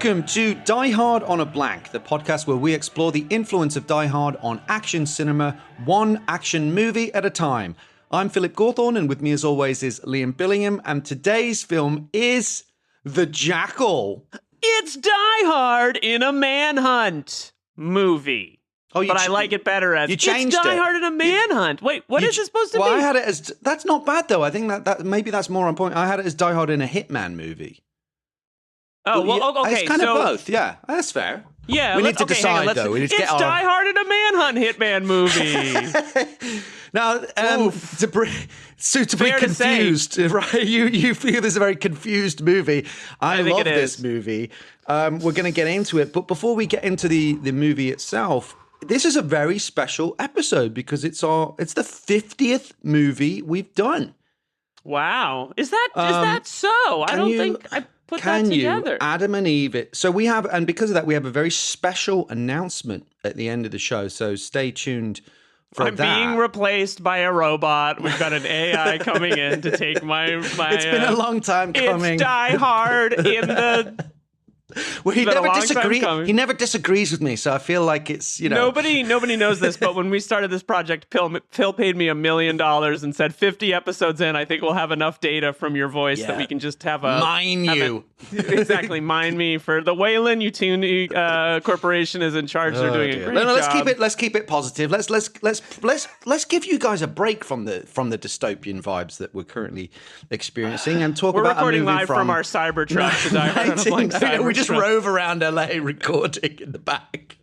Welcome to Die Hard on a Blank, the podcast where we explore the influence of Die Hard on action cinema, one action movie at a time. I'm Philip Gawthorne, and with me as always is Liam Billingham, and today's film is The Jackal. It's Die Hard in a manhunt movie. Oh, but I like it better as you changed it's Die it. Hard in a manhunt. Wait, what is it supposed to be? I had it as... That's not bad, though. I think that maybe that's more on point. I had it as Die Hard in a hitman movie. Oh, well, okay. It's kind of both, yeah. That's fair. Yeah, we need to decide, though. We need to it's Die Hard in a manhunt hitman movie. Now, suitably Fair to confused, right? You feel this is a very confused movie. I love this movie. We're going to get into it. But before we get into the movie itself, this is a very special episode because it's the 50th movie we've done. Wow. Is that so? I don't think I put that together. You, Adam and Eve, so we have, and because of that, we have a very special announcement at the end of the show. So stay tuned for I'm that. being replaced by a robot. We've got an AI coming in to take my. It's been a long time coming. It's Die Hard in the. Well, he never disagrees with me, so I feel like it's, Nobody knows this, but when we started this project, Phil paid me $1 million and said 50 episodes in, I think we'll have enough data from your voice that we can just have a... Exactly, mine me for the Wayland Utuni Corporation is in charge. They're doing a great job. Let's keep it positive. Let's give you guys a break from the dystopian vibes that we're currently experiencing and talk about a movie recording live from our Cybertruck. We just rove around LA recording in the back.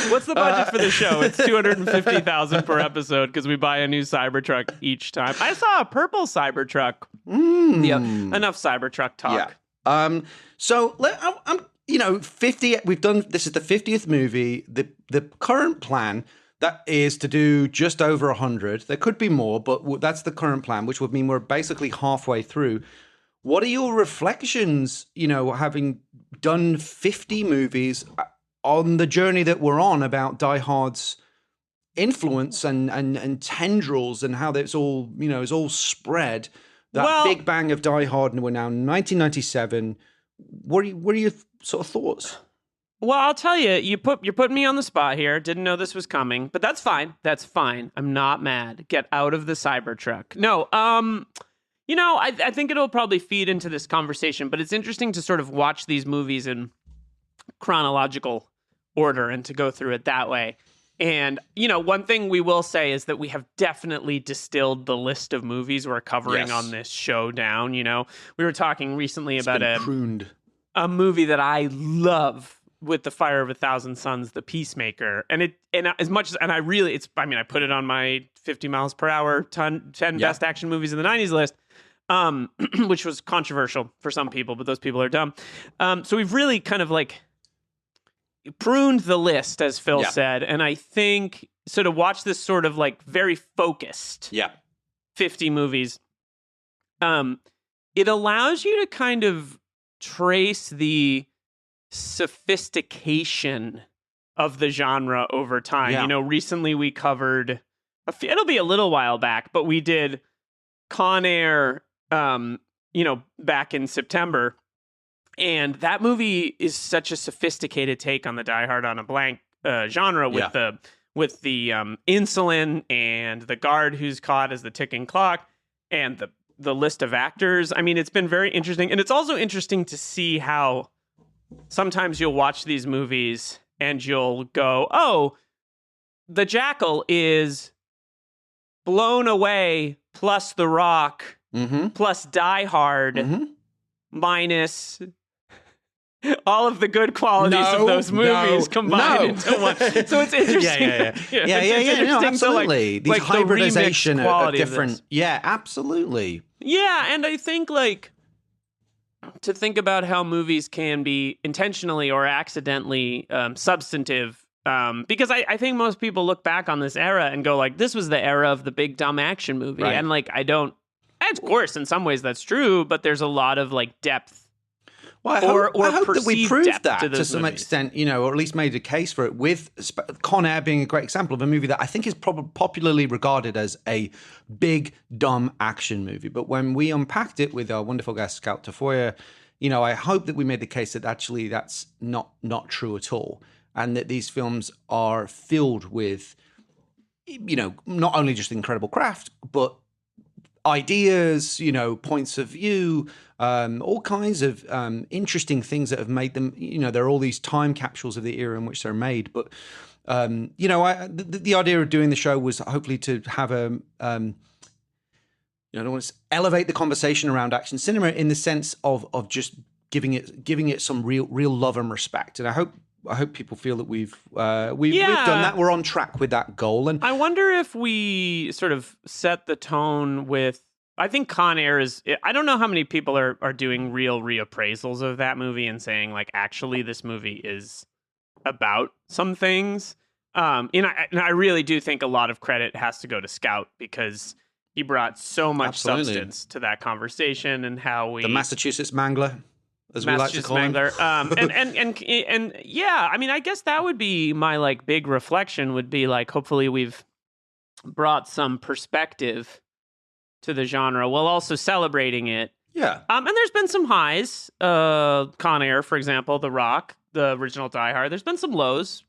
What's the budget for the show? It's $250,000 per episode because we buy a new Cybertruck each time. I saw a purple Cybertruck. Yeah, enough Cybertruck talk. Yeah. So I'm 50. We've done. This is the 50th movie. The current plan that is to do just over 100. There could be more, but that's the current plan, which would mean we're basically halfway through. What are your reflections, having done 50 movies on the journey that we're on about Die Hard's influence and tendrils and how it's all, is all spread, that big bang of Die Hard, and we're now in 1997. What are your sort of thoughts? Well, I'll tell you, you're putting me on the spot here. Didn't know this was coming, but that's fine. That's fine. I'm not mad. Get out of the Cybertruck. No, I think it'll probably feed into this conversation, but it's interesting to sort of watch these movies in chronological order and to go through it that way. And, one thing we will say is that we have definitely distilled the list of movies we're covering on this show down. We were talking recently about a movie that I love with The Fire of a Thousand Suns, The Peacemaker. And I put it on my 50 miles per hour 10 best action movies in the 90s list. Which was controversial for some people, but those people are dumb. So we've really kind of pruned the list, as Phil said. And I think so to watch this sort of very focused 50 movies, it allows you to kind of trace the sophistication of the genre over time. Yeah. Recently we covered, it'll be a little while back, but we did Con Air, back in September. And that movie is such a sophisticated take on the Die Hard on a Blank genre with the insulin and the guard who's caught as the ticking clock and the list of actors. I mean, it's been very interesting. And it's also interesting to see how sometimes you'll watch these movies and you'll go, oh, the Jackal is Blown Away plus The Rock plus Die Hard minus all of the good qualities of those movies combined into one. So it's interesting. Yeah, absolutely. These hybridization of different. Yeah, absolutely. Yeah, and I think to think about how movies can be intentionally or accidentally substantive. Because I think most people look back on this era and go this was the era of the big dumb action movie. Right. And I don't, of course, in some ways that's true, but there's a lot of depth. Well, I hope that we proved that to some extent, or at least made a case for it, with Con Air being a great example of a movie that I think is popularly regarded as a big, dumb action movie. But when we unpacked it with our wonderful guest, Scout Tafoya, I hope that we made the case that actually that's not true at all, and that these films are filled with, not only just incredible craft, but ideas, points of view, all kinds of interesting things that have made them, there are all these time capsules of the era in which they're made. But, the idea of doing the show was hopefully to have I don't want to elevate the conversation around action cinema in the sense of just giving it some real love and respect. And I hope people feel that we've done that. We're on track with that goal. And I wonder if we sort of set the tone with. I think Con Air is. I don't know how many people are doing real reappraisals of that movie and saying like, actually, this movie is about some things. And I really do think a lot of credit has to go to Scout, because he brought so much substance to that conversation, and how the Massachusetts Mangler, as we like to call him. and yeah, I mean, I guess that would be my like big reflection, would be like, hopefully we've brought some perspective to the genre while also celebrating it. Yeah. And there's been some highs. Con Air, for example, The Rock, the original Die Hard. There's been some lows.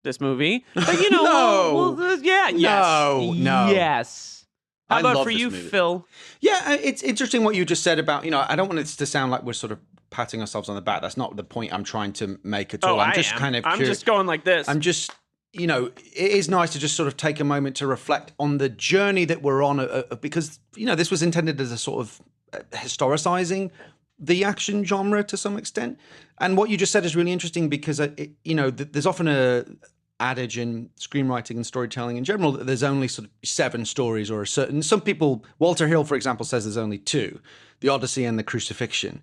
This movie, but No. Yes. How about for you, movie. Phil? Yeah, it's interesting what you just said about, I don't want it to sound like we're sort of patting ourselves on the back. That's not the point I'm trying to make at all. I'm just going like this. I'm just, it is nice to just sort of take a moment to reflect on the journey that we're on, because, this was intended as a sort of historicizing the action genre to some extent. And what you just said is really interesting, because, there's often a adage in screenwriting and storytelling in general that there's only sort of 7 stories, or some people, Walter Hill, for example, says there's only 2, the Odyssey and the Crucifixion.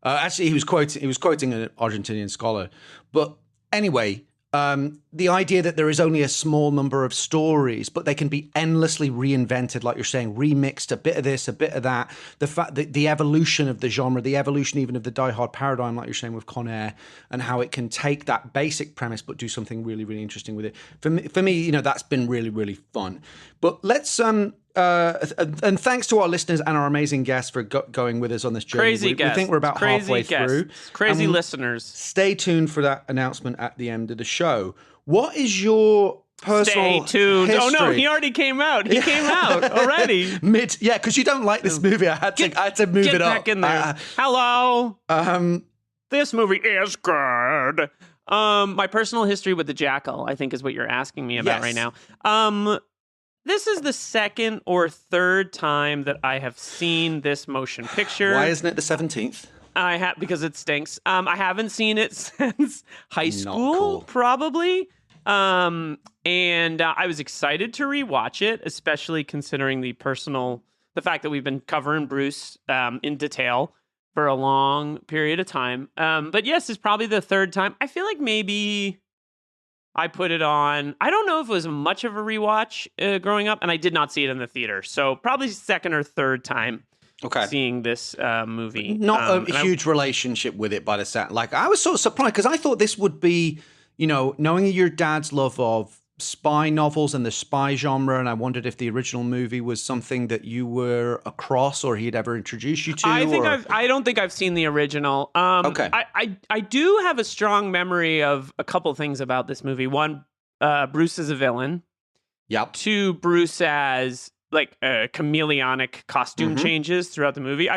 Actually, he was quoting an Argentinian scholar. But anyway, the idea that there is only a small number of stories, but they can be endlessly reinvented, like you're saying, remixed, a bit of this, a bit of that. The fact that the evolution of the genre, the evolution even of the Die Hard paradigm, like you're saying with Con Air, and how it can take that basic premise but do something really, really interesting with it. For me, that's been really, really fun. But let's and thanks to our listeners and our amazing guests for going with us on this journey. Crazy guests. We think we're about halfway through. Crazy listeners. Stay tuned for that announcement at the end of the show. What is your personal Stay tuned. history? Oh no, he already came out. He came out already. Because you don't like this movie. I had to move it up. Get back in there. Hello. This movie is good. My personal history with the Jackal, I think, is what you're asking me about right now. This is the second or third time that I have seen this motion picture. Why isn't it the 17th? Because it stinks. I haven't seen it since high school, probably. And I was excited to rewatch it, especially considering the fact that we've been covering Bruce in detail for a long period of time. But yes, it's probably the third time. I feel like maybe I put it on. I don't know if it was much of a rewatch growing up, and I did not see it in the theater. So probably second or third time seeing this movie. Not a huge relationship with it by the sound. Like, I was sort of surprised, because I thought this would be, knowing your dad's love of spy novels and the spy genre, and I wondered if the original movie was something that you were across or he'd ever introduced you to. I don't think I've seen the original. Okay. I do have a strong memory of a couple things about this movie. One, Bruce as a villain. Yep. 2, Bruce as like chameleonic costume changes throughout the movie.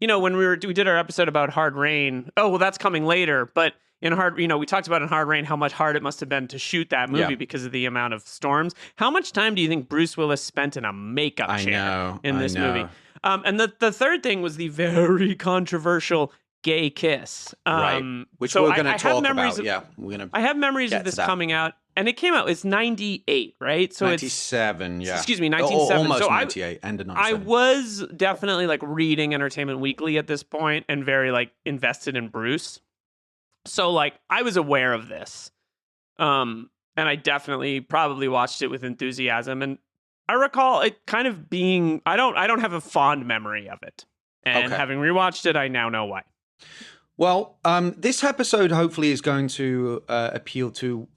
When we did our episode about Hard Rain. Oh, well, that's coming later, but we talked about in Hard Rain how much hard it must have been to shoot that movie because of the amount of storms. How much time do you think Bruce Willis spent in a makeup chair in this movie? And the third thing was the very controversial gay kiss. Right. Which we're going to talk about. I have memories of this coming out. And it came out, it's 98, right? So 97, yeah. Excuse me, 1997. Almost 98, end of 97. I was definitely like reading Entertainment Weekly at this point and very like invested in Bruce. So like I was aware of this. And I definitely probably watched it with enthusiasm. And I recall it kind of being, I don't have a fond memory of it. And having rewatched it, I now know why. Well, this episode hopefully is going to appeal to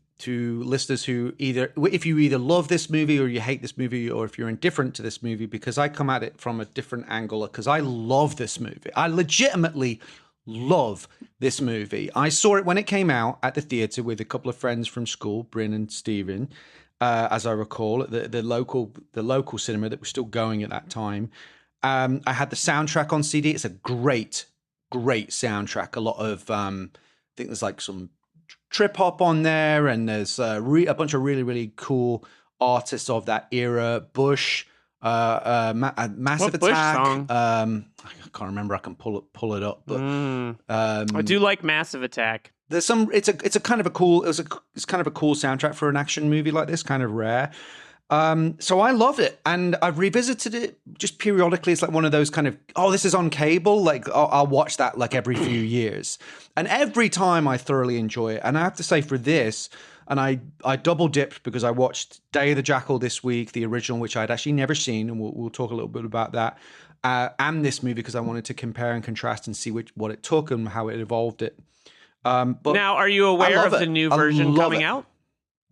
listeners who if you either love this movie or you hate this movie, or if you're indifferent to this movie, because I come at it from a different angle, because I love this movie. I legitimately love this movie. I saw it when it came out at the theater with a couple of friends from school, Bryn and Stephen, as I recall, at the local cinema that was still going at that time. I had the soundtrack on CD. It's a great soundtrack. A lot of I think there's like some trip hop on there, and there's a bunch of really cool artists of that era. Bush, Massive What Bush Attack. song? I can't remember. I can pull it up, but I do like Massive Attack. there's some. It's kind of a cool soundtrack for an action movie like this. Kind of rare. So I love it, and I've revisited it just periodically. It's like one of those kind of, oh, this is on cable. Like I'll watch that like every few years, and every time I thoroughly enjoy it. And I have to say for this, and I double dipped because I watched Day of the Jackal this week, the original, which I'd actually never seen, and we'll talk a little bit about that, and this movie because I wanted to compare and contrast and see what it took and how it evolved it. But Now, are you aware of the new version coming out?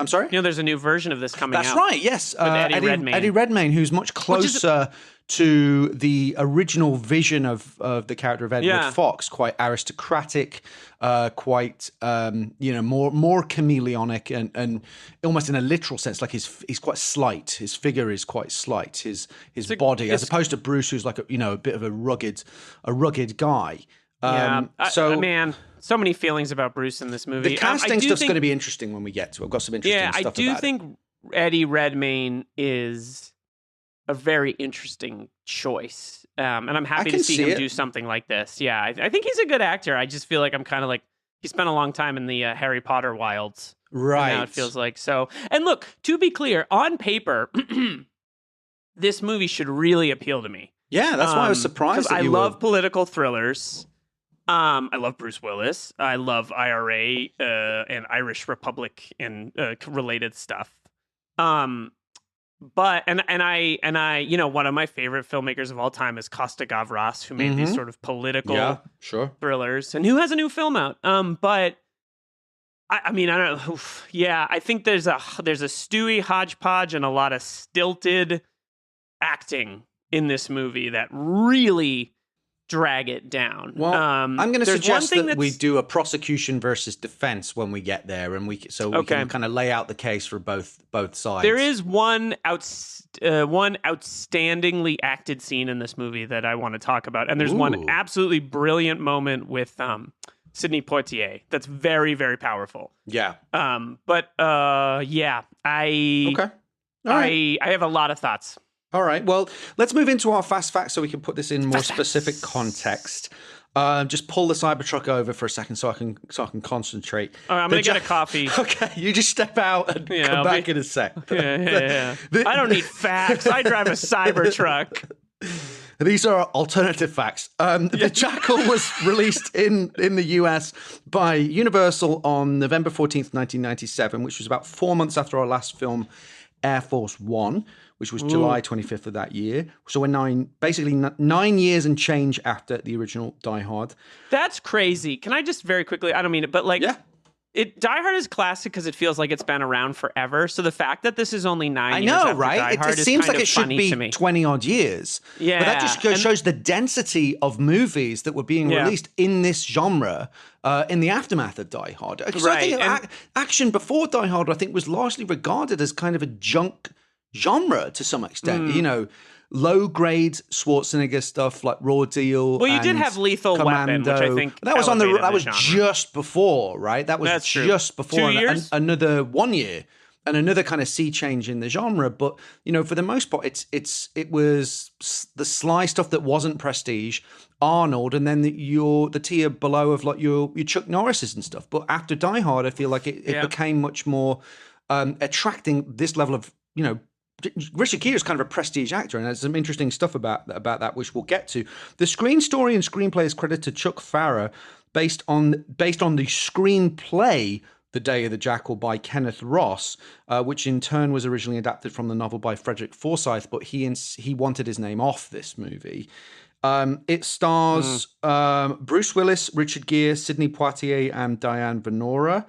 I'm sorry? You know, there's a new version of this coming out. That's right, yes. Eddie Redmayne. Eddie Redmayne, who's much closer to the original vision of the character of Edward Fox, quite aristocratic, quite more chameleonic and almost in a literal sense, like he's quite slight. His figure is quite slight. His body, as opposed to Bruce, who's like a bit of a rugged guy. Man, so many feelings about Bruce in this movie. The casting stuff's going to be interesting when we get to it. I've got some interesting stuff about it. Yeah, I do think Eddie Redmayne is a very interesting choice. And I'm happy to see him do something like this. Yeah, I think he's a good actor. I just feel like I'm kind of like, he spent a long time in the Harry Potter wilds. Right. Now it feels like so. And look, to be clear, on paper, this movie should really appeal to me. Yeah, that's why I was surprised that I love political thrillers. I love Bruce Willis. I love IRA and Irish Republic and related stuff. But I one of my favorite filmmakers of all time is Costa Gavras, who made these sort of political thrillers, and who has a new film out. But I mean, I don't know. Yeah, I think there's a stewy hodgepodge and a lot of stilted acting in this movie that really drag it down. Well, I'm going to suggest that we do a prosecution versus defense when we get there, and we can kind of lay out the case for both sides. There is one outstandingly acted scene in this movie that I want to talk about, and there's one absolutely brilliant moment with Sidney Poitier that's very, very powerful. Yeah. I have a lot of thoughts. All right. Well, let's move into our fast facts so we can put this in more specific context. Just pull the Cybertruck over for a second so I can concentrate. All right, I'm going to get a coffee. Okay, you just step out and come back in a sec. Yeah. I don't need facts. I drive a Cybertruck. These are alternative facts. The Jackal was released in the US by Universal on November 14th, 1997, which was about 4 months after our last film, Air Force One, which was July 25th of that year. So we're 9 years and change after the original Die Hard. That's crazy. Can I just very quickly, I don't mean it, but like, Die Hard is classic because it feels like it's been around forever. So the fact that this is only 9 years after Die Hard it seems like it should be 20 odd years. Yeah. But that just shows the density of movies that were being released in this genre in the aftermath of Die Hard. Because I think action before Die Hard, I think, was largely regarded as kind of a junk genre to some extent. You know, low-grade Schwarzenegger stuff like Raw Deal. Well, you did have Lethal Weapon, which I think that was just before, right? That was just before 2 years? Another 1 year and another kind of sea change in the genre. But you know, for the most part, it was the sly stuff that wasn't prestige, Arnold, and then the tier below of like your Chuck Norris's and stuff. But after Die Hard, I feel like it became much more attracting this level of, you know. Richard Gere is kind of a prestige actor, and there's some interesting stuff about that, which we'll get to. The screen story and screenplay is credited to Chuck Farrer, based on the screenplay The Day of the Jackal by Kenneth Ross, which in turn was originally adapted from the novel by Frederick Forsyth, but he wanted his name off this movie. It stars Bruce Willis, Richard Gere, Sidney Poitier, and Diane Venora.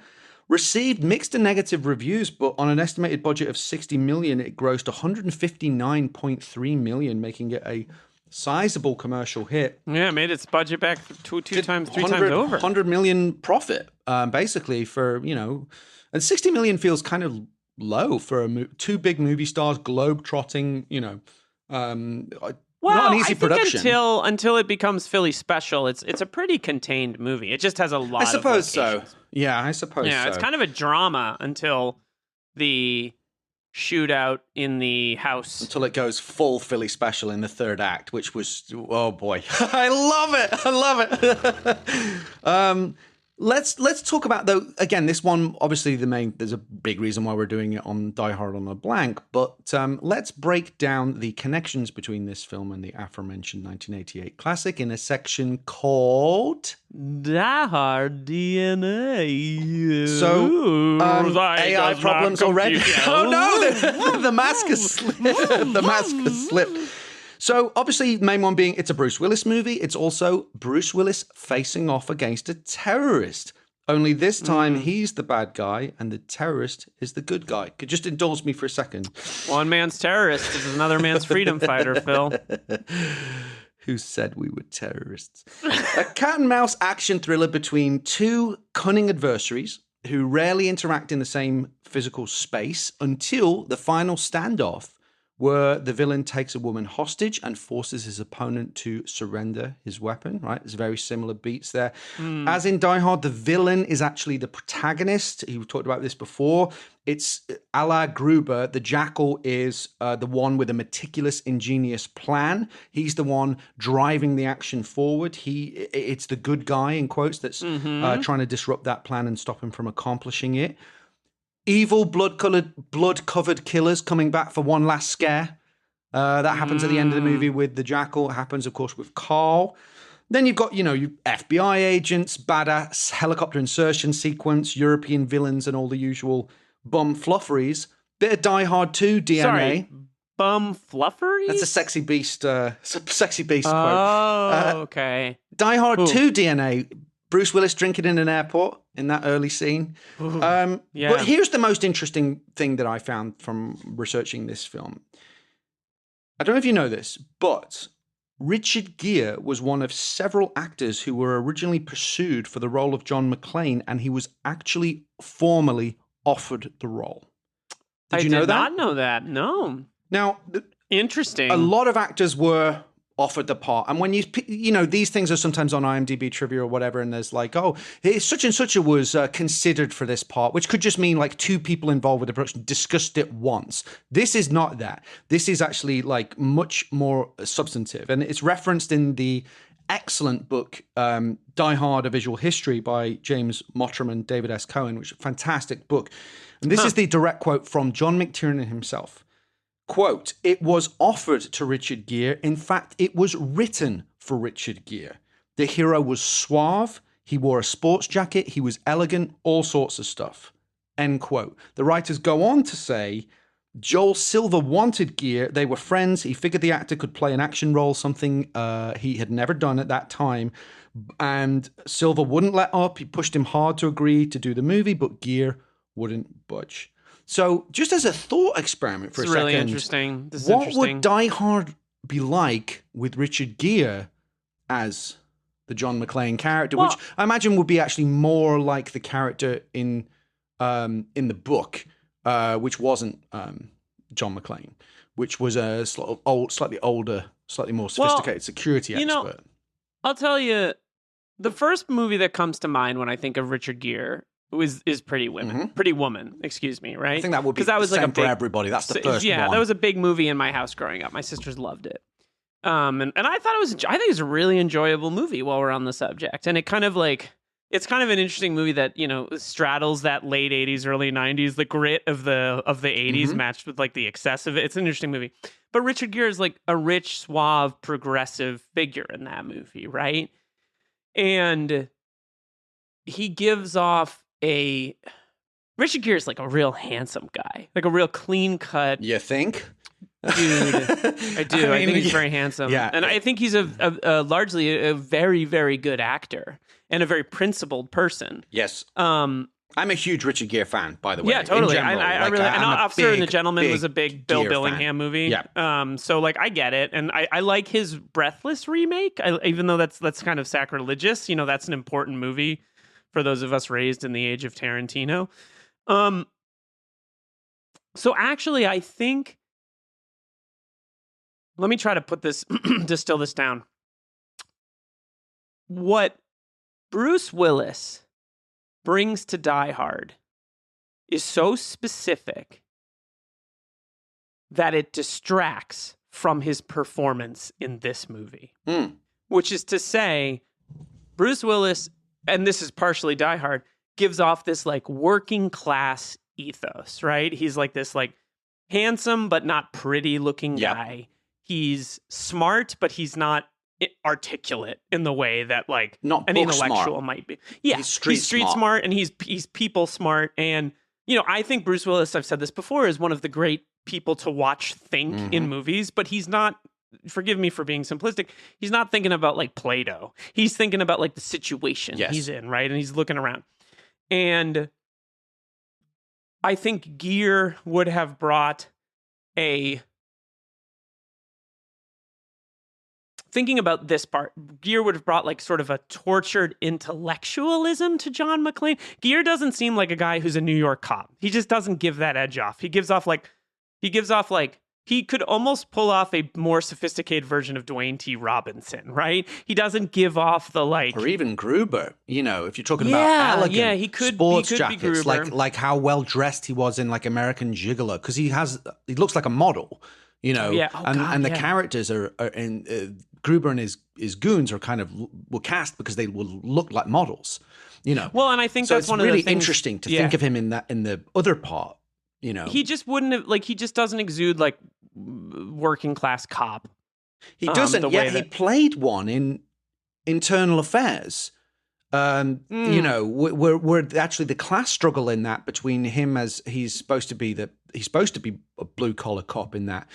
Received mixed and negative reviews, but on an estimated budget of $60 million, it grossed $159.3 million, making it a Sizable commercial hit. Yeah, three times over. 100 million profit, basically, for, and 60 million feels kind of low for two big movie stars, globe-trotting, not an easy production. Until it becomes Philly special, it's a pretty contained movie. It just has a lot of locations. So. Yeah, I suppose so. It's kind of a drama until the shootout in the house. Until it goes full Philly special in the third act, which was, oh boy. I love it. Let's talk about, though, again, this one, obviously there's a big reason why we're doing it on Die Hard on a Blank, but let's break down the connections between this film and the aforementioned 1988 classic in a section called Die Hard DNA. So, AI problems already. Oh no, the mask has slipped. The mask has slipped. So, obviously, the main one being it's a Bruce Willis movie. It's also Bruce Willis facing off against a terrorist. Only this time, he's the bad guy and the terrorist is the good guy. Could just indulge me for a second. One man's terrorist is another man's freedom fighter, Phil. Who said we were terrorists? A cat and mouse action thriller between two cunning adversaries who rarely interact in the same physical space until the final standoff, where the villain takes a woman hostage and forces his opponent to surrender his weapon, right? There's very similar beats there. As in Die Hard, the villain is actually the protagonist. We talked about this before. It's a la Gruber. The Jackal is the one with a meticulous, ingenious plan. He's the one driving the action forward. It's the good guy, in quotes, that's trying to disrupt that plan and stop him from accomplishing it. Evil, blood-covered killers coming back for one last scare. That happens at the end of the movie with the Jackal. It happens, of course, with Carl. Then you've got, you FBI agents, badass helicopter insertion sequence, European villains, and all the usual bum flufferys. Bit of Die Hard 2 DNA. Sorry, bum fluffery? That's a Sexy Beast quote. Oh, okay. Die Hard 2 DNA. Bruce Willis drinking in an airport in that early scene. Yeah. But here's the most interesting thing that I found from researching this film. I don't know if you know this, but Richard Gere was one of several actors who were originally pursued for the role of John McClane, and he was actually formally offered the role. Did you know that? I did not know that, no. Now, interesting. A lot of actors were offered the part, and when these things are sometimes on IMDb trivia or whatever, and there's like, oh, such and such was considered for this part, which could just mean like two people involved with the production discussed it once. This is not that. This is actually like much more substantive, and it's referenced in the excellent book Die Hard: A Visual History by James Mottram and David S. Cohen, which is a fantastic book. And this is the direct quote from John McTiernan himself. Quote, "It was offered to Richard Gere. In fact, it was written for Richard Gere. The hero was suave. He wore a sports jacket. He was elegant, all sorts of stuff." End quote. The writers go on to say, Joel Silver wanted Gere. They were friends. He figured the actor could play an action role, something he had never done at that time. And Silver wouldn't let up. He pushed him hard to agree to do the movie, but Gere wouldn't budge. So, just as a thought experiment for a second, really interesting. What would Die Hard be like with Richard Gere as the John McClane character, which I imagine would be actually more like the character in the book, which wasn't John McClane, which was a slightly older, slightly more sophisticated security expert. I'll tell you, the first movie that comes to mind when I think of Richard Gere is Pretty Woman. Pretty Woman, excuse me, right? I think that would be the same for everybody. That's the first one. Yeah, that was a big movie in my house growing up. My sisters loved it. And I thought I think it's a really enjoyable movie while we're on the subject. And it's kind of an interesting movie that, straddles that late 80s, early 90s, the grit of the 80s matched with like the excess of it. It's an interesting movie. But Richard Gere is like a rich, suave, progressive figure in that movie, right? And he gives off Richard Gere is like a real handsome guy, like a real clean cut. You think? Dude, I do. I think he's very handsome. Yeah. And I think he's a largely a very, very good actor and a very principled person. Yes. I'm a huge Richard Gere fan, by the way. Yeah, totally. In general, I really, and Officer and the Gentleman was a big Bill Gere Billingham fan. movie. Yeah. So like I get it, and I like his Breathless remake. Even though that's kind of sacrilegious, that's an important movie for those of us raised in the age of Tarantino. So actually, I think, let me try to put this, distill this down. What Bruce Willis brings to Die Hard is so specific that it distracts from his performance in this movie. Which is to say, Bruce Willis, and this is partially Die Hard, gives off this like working class ethos, right? He's like this like handsome but not pretty looking guy. He's smart, but he's not articulate in the way that like not an intellectual might be. Yeah, he's street smart and he's people smart. And I think Bruce Willis, I've said this before, is one of the great people to watch think in movies, but he's not, forgive me for being simplistic, he's not thinking about like Play-Doh. He's thinking about like the situation he's in, right? And he's looking around. And I think Gere would have brought thinking about this part, Gere would have brought like sort of a tortured intellectualism to John McClane. Gere doesn't seem like a guy who's a New York cop. He just doesn't give that edge off. He gives off like he could almost pull off a more sophisticated version of Dwayne T. Robinson, right? He doesn't give off the like, or even Gruber. If you're talking about elegant he could jackets, be Gruber. like how well dressed he was in like American Gigolo, because he looks like a model. And the characters are in Gruber and his goons are kind of were cast because they will look like models. Well, and I think so that's it's one really of the things, interesting to think of him in the other part. He just wouldn't have, like, he just doesn't exude like working class cop. He doesn't. Yet he played one in Internal Affairs. Where actually the class struggle in that between him, as he's supposed to be a blue collar cop in that.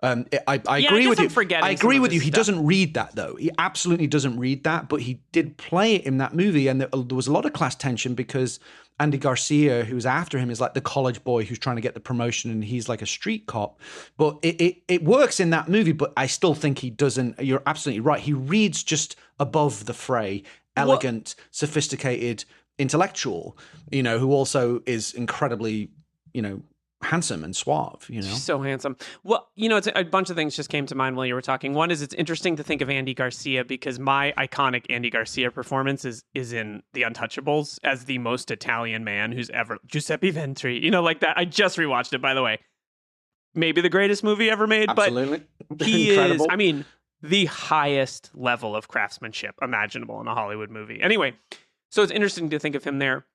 I agree with you. I agree with you. He doesn't read that though. He absolutely doesn't read that, but he did play it in that movie, and there was a lot of class tension because Andy Garcia, who's after him, is like the college boy who's trying to get the promotion, and he's like a street cop. But it works in that movie, but I still think he doesn't. You're absolutely right. He reads just above the fray. Elegant, sophisticated intellectual, who also is incredibly, handsome and suave, She's so handsome. Well, it's a bunch of things just came to mind while you were talking. One is it's interesting to think of Andy Garcia because my iconic Andy Garcia performance is in The Untouchables as the most Italian man who's ever, Giuseppe Ventri, like that. I just rewatched it, by the way. Maybe the greatest movie ever made, absolutely. But he is, the highest level of craftsmanship imaginable in a Hollywood movie. Anyway, so it's interesting to think of him there.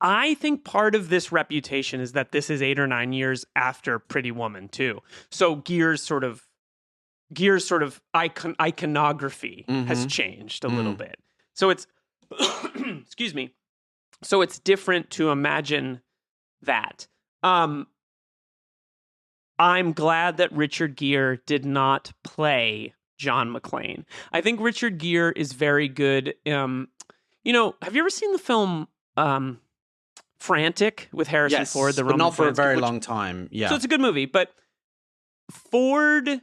I think part of this reputation is that this is 8 or 9 years after Pretty Woman too. So Gere's sort of iconography has changed a little bit. So it's, excuse me. So it's different to imagine that. I'm glad that Richard Gere did not play John McClane. I think Richard Gere is very good. Have you ever seen the film Frantic with Harrison Ford? But not for a very long time. Yeah. So it's a good movie, but Ford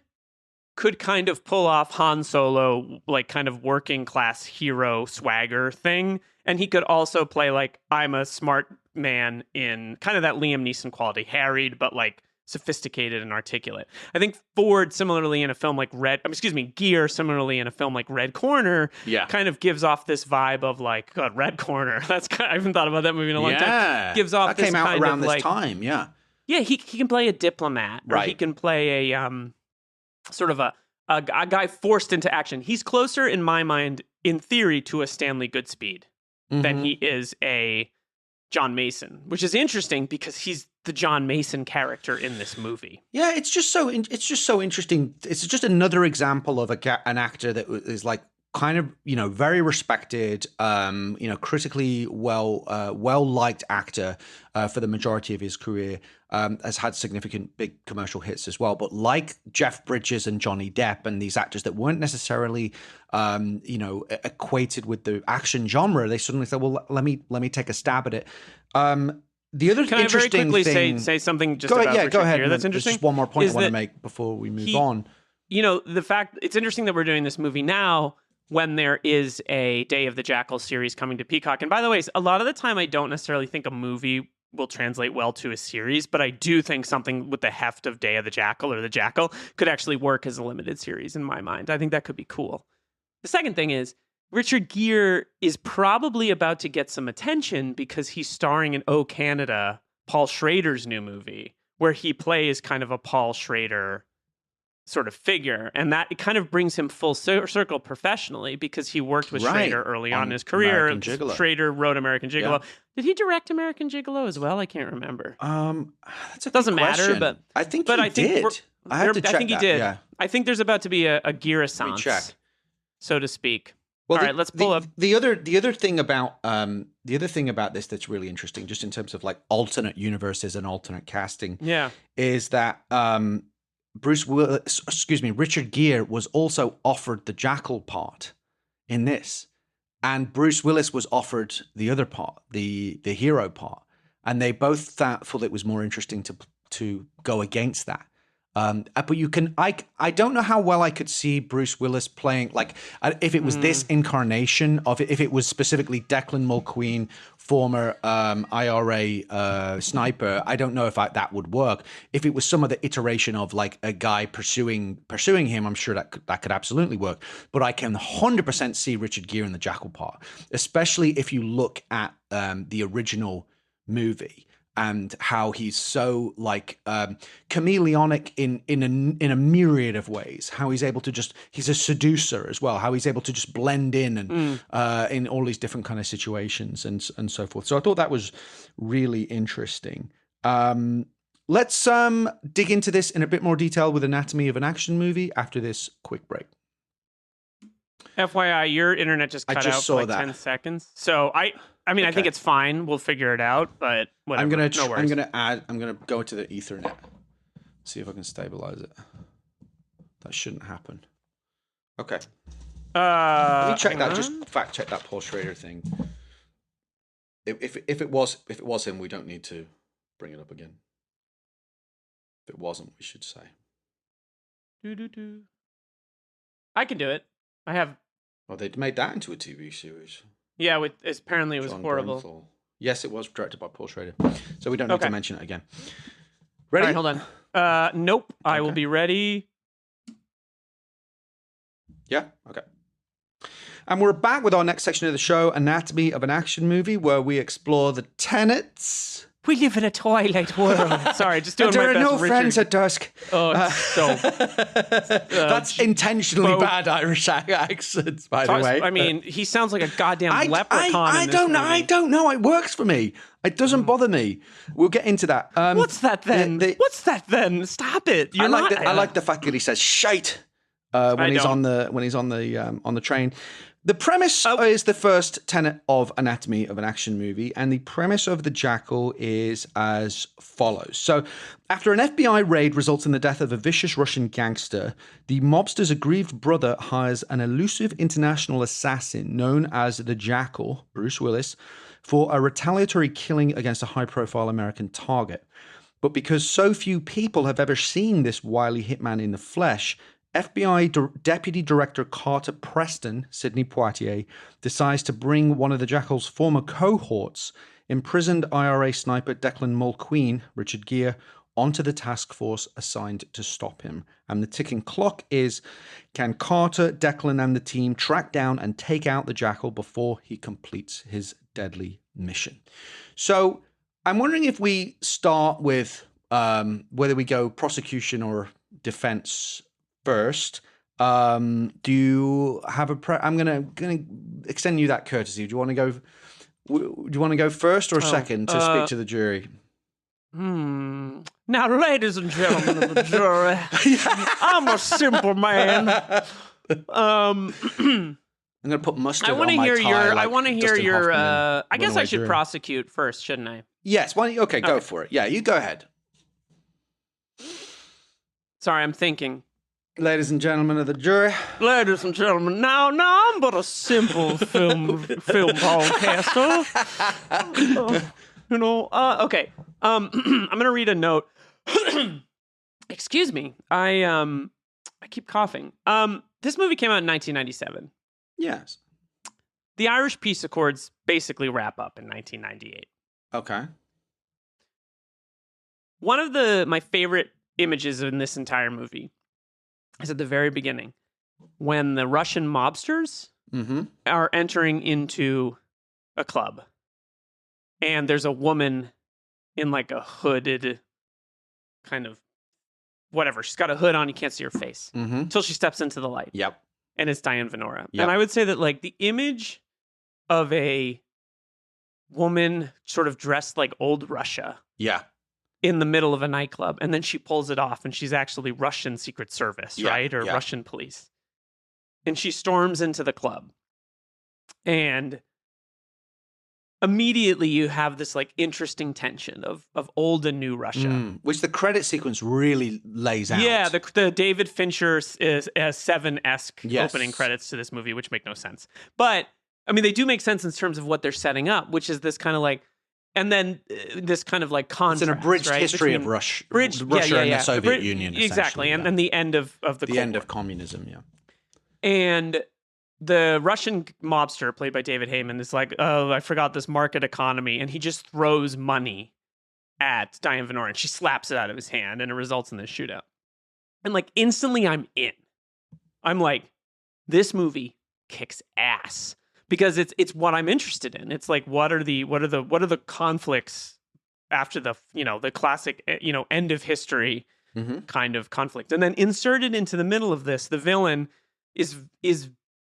could kind of pull off Han Solo, like kind of working class hero swagger thing. And he could also play like, I'm a smart man in kind of that Liam Neeson quality, harried, but like sophisticated and articulate. I think Ford, similarly in a film like Gere, similarly in a film like Red Corner, kind of gives off this vibe of like, God, Red Corner. I haven't thought about that movie in a long time. Gives off that this came out kind around of this like, time, yeah. Yeah, he can play a diplomat, or he can play a sort of a guy forced into action. He's closer, in my mind, in theory, to a Stanley Goodspeed than he is a John Mason, which is interesting because he's the John Mason character in this movie. Yeah, it's just so interesting. It's just another example of an actor that is like kind of, very respected, critically well-liked actor for the majority of his career, has had significant big commercial hits as well. But like Jeff Bridges and Johnny Depp and these actors that weren't necessarily, equated with the action genre, they suddenly said, well, let me take a stab at it. The other Can interesting I very quickly thing, say something just about Richard go ahead. Gere that's interesting? Just one more point I want to make before we move on. The fact it's interesting that we're doing this movie now when there is a Day of the Jackal series coming to Peacock. And by the way, a lot of the time I don't necessarily think a movie will translate well to a series, but I do think something with the heft of Day of the Jackal or the Jackal could actually work as a limited series in my mind. I think that could be cool. The second thing is Richard Gere is probably about to get some attention because he's starring in Oh Canada, Paul Schrader's new movie, where he plays kind of a Paul Schrader sort of figure. And that it kind of brings him full circle professionally because he worked with Schrader early on in his career. Schrader wrote American Gigolo. Yeah. Did he direct American Gigolo as well? I can't remember. That's a doesn't question. Matter, but I think he did. I have to check I think he did. Yeah. I think there's about to be a Gere-sance, so to speak. Well, all right, let's pull up. The other thing about this that's really interesting, just in terms of like alternate universes and alternate casting, is that Richard Gere was also offered the Jackal part in this, and Bruce Willis was offered the other part, the hero part, and they both thought it was more interesting to go against that. But I don't know how well I could see Bruce Willis playing, like, if it was this incarnation of it, if it was specifically Declan Mulqueen, former IRA sniper. I don't know if that would work. If it was some other iteration of like a guy pursuing him, I'm sure that could absolutely work. But I can 100% see Richard Gere in the Jackal part, especially if you look at the original movie. And how he's so like chameleonic in a myriad of ways. How he's able to he's a seducer as well. How he's able to just blend in and in all these different kind of situations and so forth. So I thought that was really interesting. Let's dig into this in a bit more detail with Anatomy of an Action Movie after this quick break. FYI, your internet just cut out for like 10 seconds. So I mean, okay. I think it's fine. We'll figure it out, but whatever. I'm gonna go to the Ethernet. See if I can stabilize it. That shouldn't happen. Okay. Let me check that. Just fact check that Paul Schrader thing. If it was him, we don't need to bring it up again. If it wasn't, we should say. I can do it. I have. Well, they made that into a TV series. Yeah, apparently it was horrible. Bernthal. Yes, it was directed by Paul Schrader. So we don't need to mention it again. Ready? All right, hold on. Nope. Okay. I will be ready. Yeah? Okay. And we're back with our next section of the show, Anatomy of an Action Movie, where we explore the tenets. We live in a twilight world. Sorry, just doing my best. There are no friends at dusk. Oh, that's intentionally bad Irish accents, by the way. I mean, he sounds like a goddamn leprechaun. I don't know. It works for me. It doesn't bother me. We'll get into that. What's that then? What's that then? Stop it. I like the fact that he says "shite" when he's on the train. The premise is the first tenet of Anatomy of an Action Movie, and the premise of The Jackal is as follows. So, after an FBI raid results in the death of a vicious Russian gangster, the mobster's aggrieved brother hires an elusive international assassin known as the Jackal, Bruce Willis, for a retaliatory killing against a high-profile American target. But because so few people have ever seen this wily hitman in the flesh, FBI Deputy Director Carter Preston, Sidney Poitier, decides to bring one of the Jackal's former cohorts, imprisoned IRA sniper Declan Mulqueen, Richard Gere, onto the task force assigned to stop him. And the ticking clock is, can Carter, Declan, and the team track down and take out the Jackal before he completes his deadly mission? So I'm wondering if we start with whether we go prosecution or defense first. Do you have I'm gonna extend you that courtesy. Do you want to go first or second to speak to the jury? Now, ladies and gentlemen of the jury, I'm a simple man. I'm going to put mustard I want on to my hear tie. your. Like I want to hear Dustin your. Hoffman in I guess Runaway I should Dream. prosecute first, shouldn't I? Yes. Okay, go for it. Yeah, you go ahead. Sorry, I'm thinking. Ladies and gentlemen of the jury. Ladies and gentlemen, now I'm but a simple film podcaster. Okay. I'm gonna read a note. Excuse me. I keep coughing. This movie came out in 1997. Yes. The Irish Peace Accords basically wrap up in 1998. Okay. One of my favorite images in this entire movie is at the very beginning when the Russian mobsters are entering into a club. And there's a woman in like a hooded kind of whatever. She's got a hood on. You can't see her face until she steps into the light. Yep. And it's Diane Venora. Yep. And I would say that like the image of a woman sort of dressed like old Russia. Yeah. In the middle of a nightclub, and then she pulls it off, and she's actually Russian Secret Service, right? Or Russian police. And she storms into the club. And immediately you have this like interesting tension of old and new Russia. Which the credit sequence really lays out. Yeah, the David Fincher is Seven-esque opening credits to this movie, which make no sense. But, I mean, they do make sense in terms of what they're setting up, which is this kind of like, and then this kind of like contrast, it's an abridged right? history of Russia and the Soviet Union, exactly, and the end of the end of communism, yeah. And the Russian mobster, played by David Heyman, is like, oh, I forgot this market economy, and he just throws money at Diane Venora, and she slaps it out of his hand, and it results in this shootout. And like instantly, I'm in. I'm like, this movie kicks ass. Because it's what I'm interested in. It's like what are the conflicts after the classic end of history kind of conflict, and then inserted into the middle of this, the villain is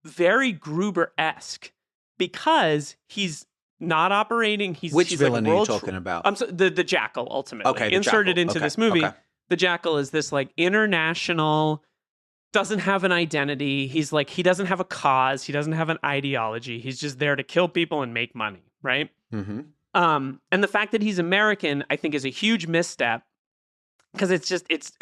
very Gruber-esque because he's not operating. Which villain are you talking about? The Jackal ultimately. Okay, inserted into this movie. Okay. The Jackal is this like international. Doesn't have an identity. He's like, he doesn't have a cause. He doesn't have an ideology. He's just there to kill people and make money, right? And the fact that he's American, I think, is a huge misstep because it's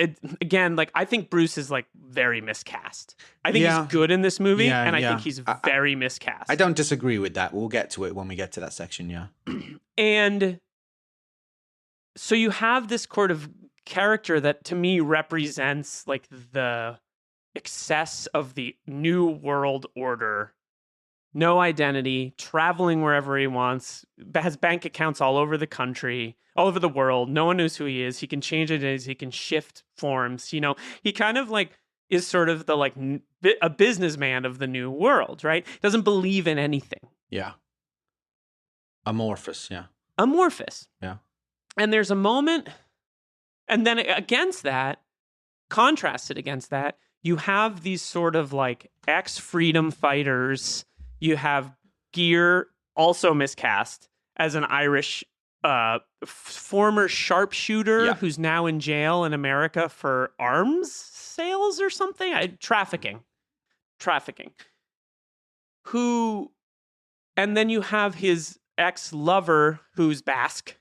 again, like, I think Bruce is like very miscast. I think he's good in this movie, and I think he's very miscast. I don't disagree with that. We'll get to it when we get to that section, yeah. And so you have this sort of character that to me represents like the excess of the new world order, no identity, traveling wherever he wants, has bank accounts all over the country, all over the world. No one knows who he is. He can change identities. He can shift forms. He kind of like is sort of the like a businessman of the new world, right? Doesn't believe in anything. Yeah. Amorphous. Yeah. And there's a moment, and then contrasted against that, you have these sort of like ex-freedom fighters. You have Gere, also miscast, as an Irish former sharpshooter who's now in jail in America for arms sales or something. Trafficking. And then you have his ex-lover who's Basque.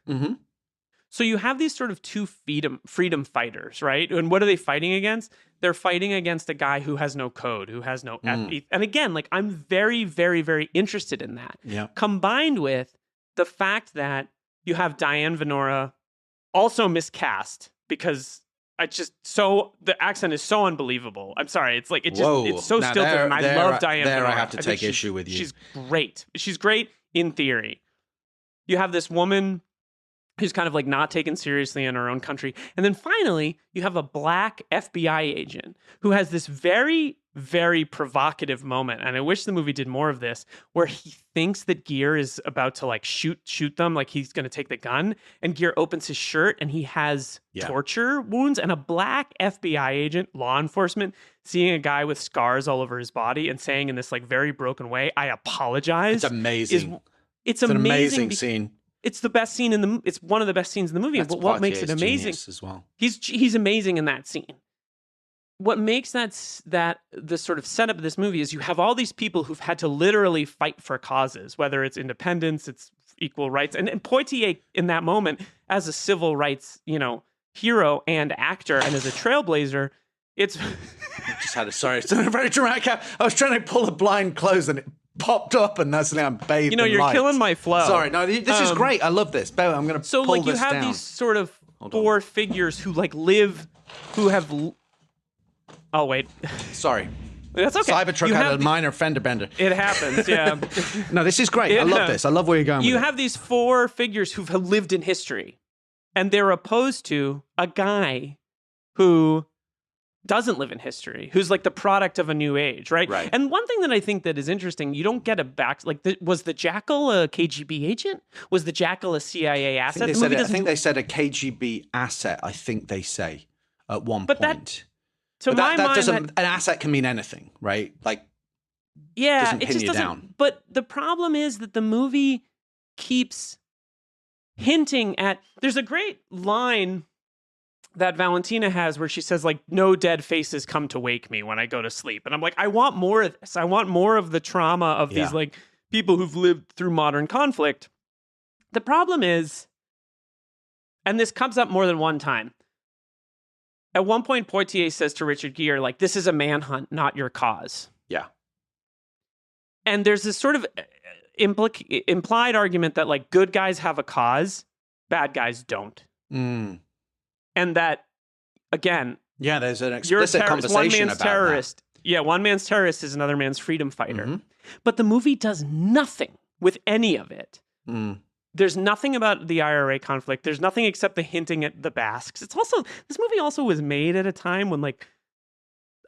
So you have these sort of two freedom fighters, right? And what are they fighting against? They're fighting against a guy who has no code, who has no ethics. And again, like, I'm very, very, very interested in that. Yeah. Combined with the fact that you have Diane Venora, also miscast, because the accent is so unbelievable. I'm sorry. It's like, it's so stilted, and I love Diane Venora. I have to take issue with you. She's great. She's great in theory. You have this woman who's kind of like not taken seriously in her own country. And then finally, you have a black FBI agent who has this very, very provocative moment. And I wish the movie did more of this, where he thinks that Gere is about to like shoot them, like he's going to take the gun. And Gere opens his shirt and he has torture wounds. And a black FBI agent, law enforcement, seeing a guy with scars all over his body and saying in this like very broken way, "I apologize." It's amazing. It's an amazing scene. It's the best scene it's one of the best scenes in the movie. But what makes it amazing as well. He's amazing in that scene. what makes that the sort of setup of this movie is you have all these people who've had to literally fight for causes, whether it's independence, it's equal rights, and Poitier in that moment as a civil rights, hero and actor, and as a trailblazer, it's. I just had it's a very dramatic. I was trying to pull a blind close and it popped up, and that's now I'm bathed. You're light. Killing my flow. Sorry, no, this is great. I love this. I'm going to pull this down. So, you have these sort of four figures who who have. Oh wait, sorry. That's okay. Cybertruck had a minor fender bender. It happens, yeah. No, this is great. I love this. I love where you're going with it. You have these four figures who've lived in history, and they're opposed to a guy who doesn't live in history, who's like the product of a new age, right? Right. And one thing that I think that is interesting, you don't get was the Jackal a KGB agent? Was the Jackal a CIA asset? I think they said a KGB asset, I think they say, at one point. An asset can mean anything, right? Like, doesn't pin you down. But the problem is that the movie keeps hinting at. There's a great line that Valentina has where she says, like, no dead faces come to wake me when I go to sleep. And I'm like, I want more of this. I want more of the trauma of these, like, people who've lived through modern conflict. The problem is, and this comes up more than one time. At one point, Poitier says to Richard Gere, like, this is a manhunt, not your cause. Yeah. And there's this sort of implied argument that, like, good guys have a cause, bad guys don't. Mm. And that, again... Yeah, there's an explicit conversation about terrorist. That. Yeah, one man's terrorist is another man's freedom fighter. Mm-hmm. But the movie does nothing with any of it. Mm. There's nothing about the IRA conflict. There's nothing except the hinting at the Basques. It's also, this movie also was made at a time when, like,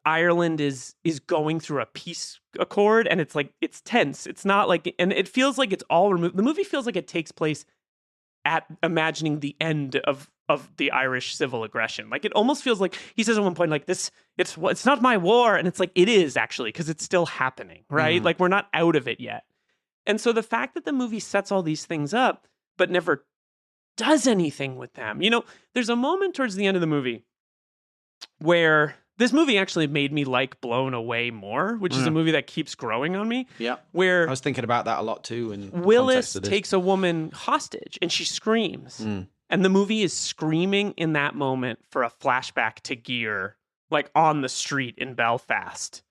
Ireland is going through a peace accord, and it's like, it's tense. It's not like, and it feels like it's all removed. The movie feels like it takes place at imagining the end of the Irish civil aggression. Like, it almost feels like, he says at one point, like, it's not my war. And it's like, it is actually, because it's still happening, right? Like, we're not out of it yet. And so the fact that the movie sets all these things up, but never does anything with them. You know, there's a moment towards the end of the movie where this movie actually made me like Blown Away more, which is a movie that keeps growing on me. Yeah. Where I was thinking about that a lot too. Willis takes a woman hostage and she screams. And the movie is screaming in that moment for a flashback to Gere, like on the street in Belfast.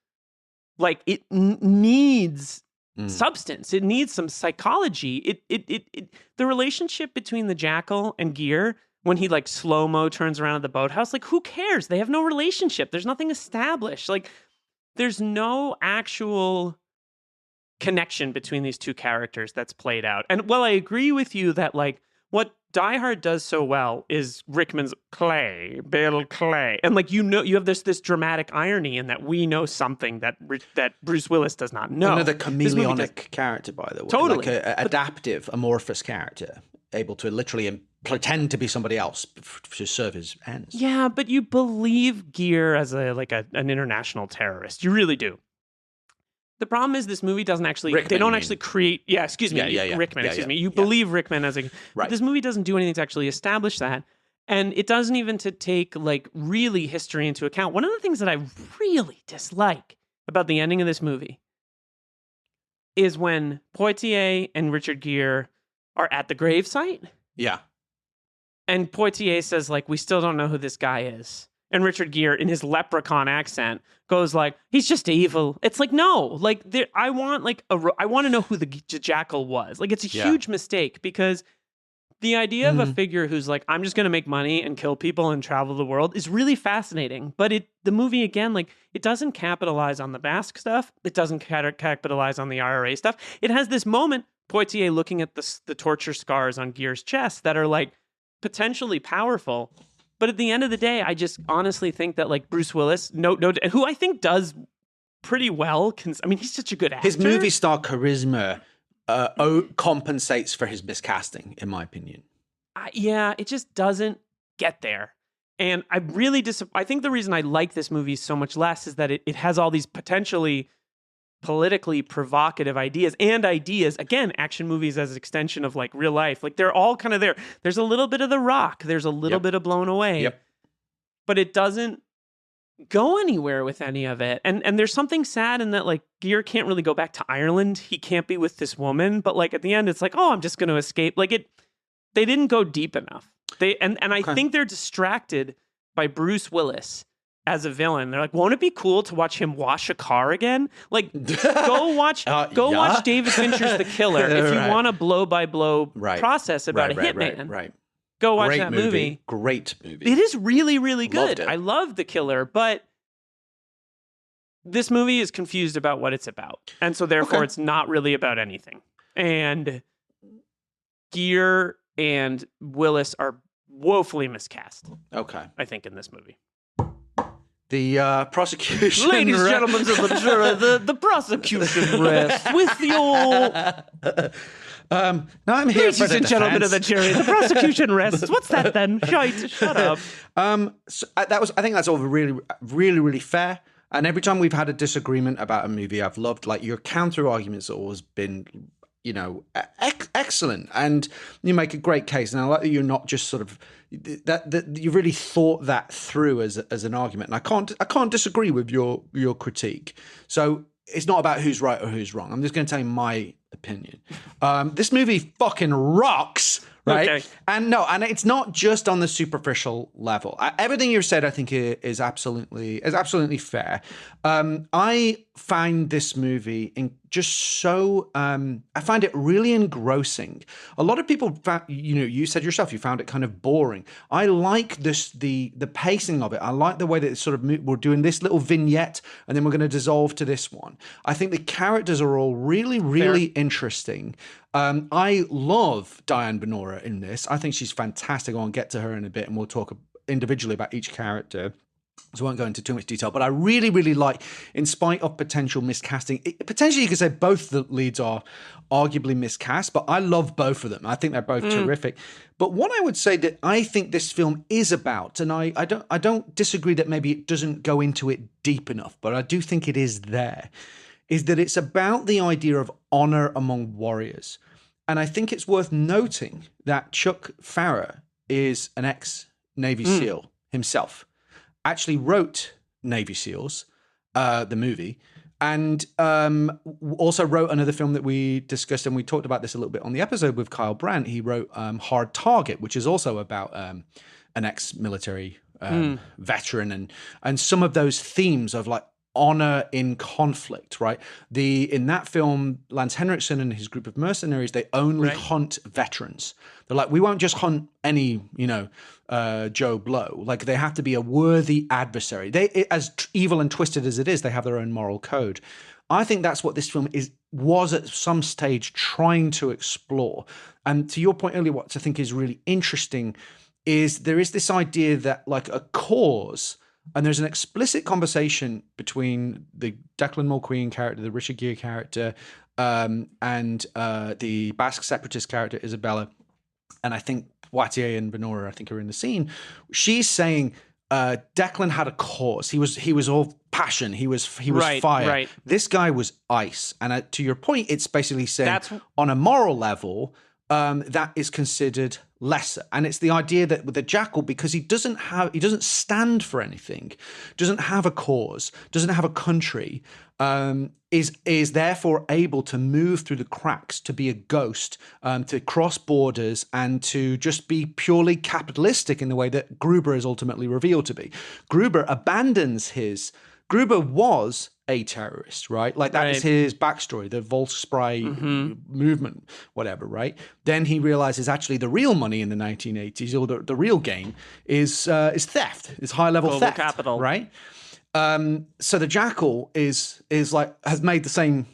Like, it needs substance. It needs some psychology. The relationship between the Jackal and Gere, when he, like, slow-mo turns around at the boathouse, like, who cares? They have no relationship. There's nothing established. Like, there's no actual connection between these two characters that's played out. And while I agree with you that, like, what Die Hard does so well is Rickman's Bill Clay. And, like, you know, you have this dramatic irony in that we know something that Bruce Willis does not know. Another chameleonic character, by the way. Totally. Like an adaptive, amorphous character, able to literally pretend to be somebody else to serve his ends. Yeah, but you believe Gere as an international terrorist. You really do. The problem is this movie doesn't actually, Rickman, they don't actually create, Rickman, excuse me. You believe Rickman as a, right. This movie doesn't do anything to actually establish that. And it doesn't even to take, like, really history into account. One of the things that I really dislike about the ending of this movie is when Poitier and Richard Gere are at the gravesite. Yeah. And Poitier says, like, we still don't know who this guy is. And Richard Gere, in his leprechaun accent, goes like, "He's just evil." It's like, no, like, I want to know who the Jackal was. Like, it's a huge mistake, because the idea of a figure who's like, I'm just going to make money and kill people and travel the world is really fascinating. But the movie, again, like, it doesn't capitalize on the Basque stuff. It doesn't capitalize on the IRA stuff. It has this moment, Poitier looking at the torture scars on Gere's chest that are, like, potentially powerful. But at the end of the day, I just honestly think that, like, Bruce Willis, who I think does pretty well. I mean, he's such a good actor. His movie star charisma compensates for his miscasting, in my opinion. It just doesn't get there. And I think the reason I like this movie so much less is that it has all these potentially politically provocative ideas, again, action movies as an extension of, like, real life. Like, they're all kind of there. There's a little bit of The Rock. There's a little bit of Blown Away. Yep. But it doesn't go anywhere with any of it. And there's something sad in that, like, Gere can't really go back to Ireland. He can't be with this woman. But, like, at the end, it's like, oh, I'm just going to escape. Like, they didn't go deep enough. I think they're distracted by Bruce Willis as a villain. They're like, won't it be cool to watch him wash a car again? Like, go watch David Fincher's The Killer if you want a blow-by-blow process about a hitman. Right. Go watch that movie. Great movie. It is really, really good. Loved it. I love The Killer, but this movie is confused about what it's about. And so therefore it's not really about anything. And Gere and Willis are woefully miscast. Okay. I think in this movie. The prosecution... Ladies and gentlemen of the jury, the prosecution rests with your... now I'm here Ladies for the and gentlemen of the defense. jury, the prosecution rests. What's that then? Shut up. So I think that's all really, really, really fair. And every time we've had a disagreement about a movie, I've loved, like, your counter arguments have always been, you know, excellent, and you make a great case. And I like that you're not just sort of that you really thought that through as an argument. And I can't disagree with your critique. So it's not about who's right or who's wrong. I'm just going to tell you my opinion. This movie fucking rocks, right? Okay. And it's not just on the superficial level. Everything you've said, I think, is absolutely fair. I find this movie I find it really engrossing. A lot of people found, you said yourself, you found it kind of boring. I like the pacing of it. I like the way that it's sort of we're doing this little vignette and then we're going to dissolve to this one. I think the characters are all really, really interesting. I love Diane Venora in this. I think she's fantastic. I'll get to her in a bit and we'll talk individually about each character. So I won't go into too much detail, but I really, really like, in spite of potential miscasting, potentially you could say both the leads are arguably miscast, but I love both of them. I think they're both terrific. But what I would say that I think this film is about, and I don't disagree that maybe it doesn't go into it deep enough, but I do think it is there, is that it's about the idea of honor among warriors. And I think it's worth noting that Chuck Farrer is an ex-Navy SEAL himself. Actually wrote Navy SEALs, the movie, and also wrote another film that we discussed, and we talked about this a little bit on the episode with Kyle Brandt. He wrote Hard Target, which is also about an ex-military veteran, and some of those themes of, like, honor in conflict, right? In that film, Lance Henriksen and his group of mercenaries, they only hunt veterans. They're like, we won't just hunt any, Joe Blow. Like, they have to be a worthy adversary. As evil and twisted as it is, they have their own moral code. I think that's what this film was at some stage trying to explore. And to your point earlier, what I think is really interesting is there is this idea that, like, a cause. And there's an explicit conversation between the Declan Mulqueen character, the Richard Gere character, and the Basque separatist character, Isabella. And I think Poitier and Venora, I think, are in the scene. She's saying Declan had a cause. He was all passion. He was fire. Right. This guy was ice. And to your point, it's basically saying on a moral level, that is considered lesser. And it's the idea that with the Jackal, because he doesn't stand for anything, doesn't have a cause, doesn't have a country, is therefore able to move through the cracks, to be a ghost, to cross borders, and to just be purely capitalistic in the way that Gruber is ultimately revealed to be. Gruber was a terrorist, right? Like, that is his backstory, the Volksfrei movement, whatever, right? Then he realizes actually the real money in the 1980s, or the real game, is theft, is high-level global theft, capital, right? So the Jackal has made the same,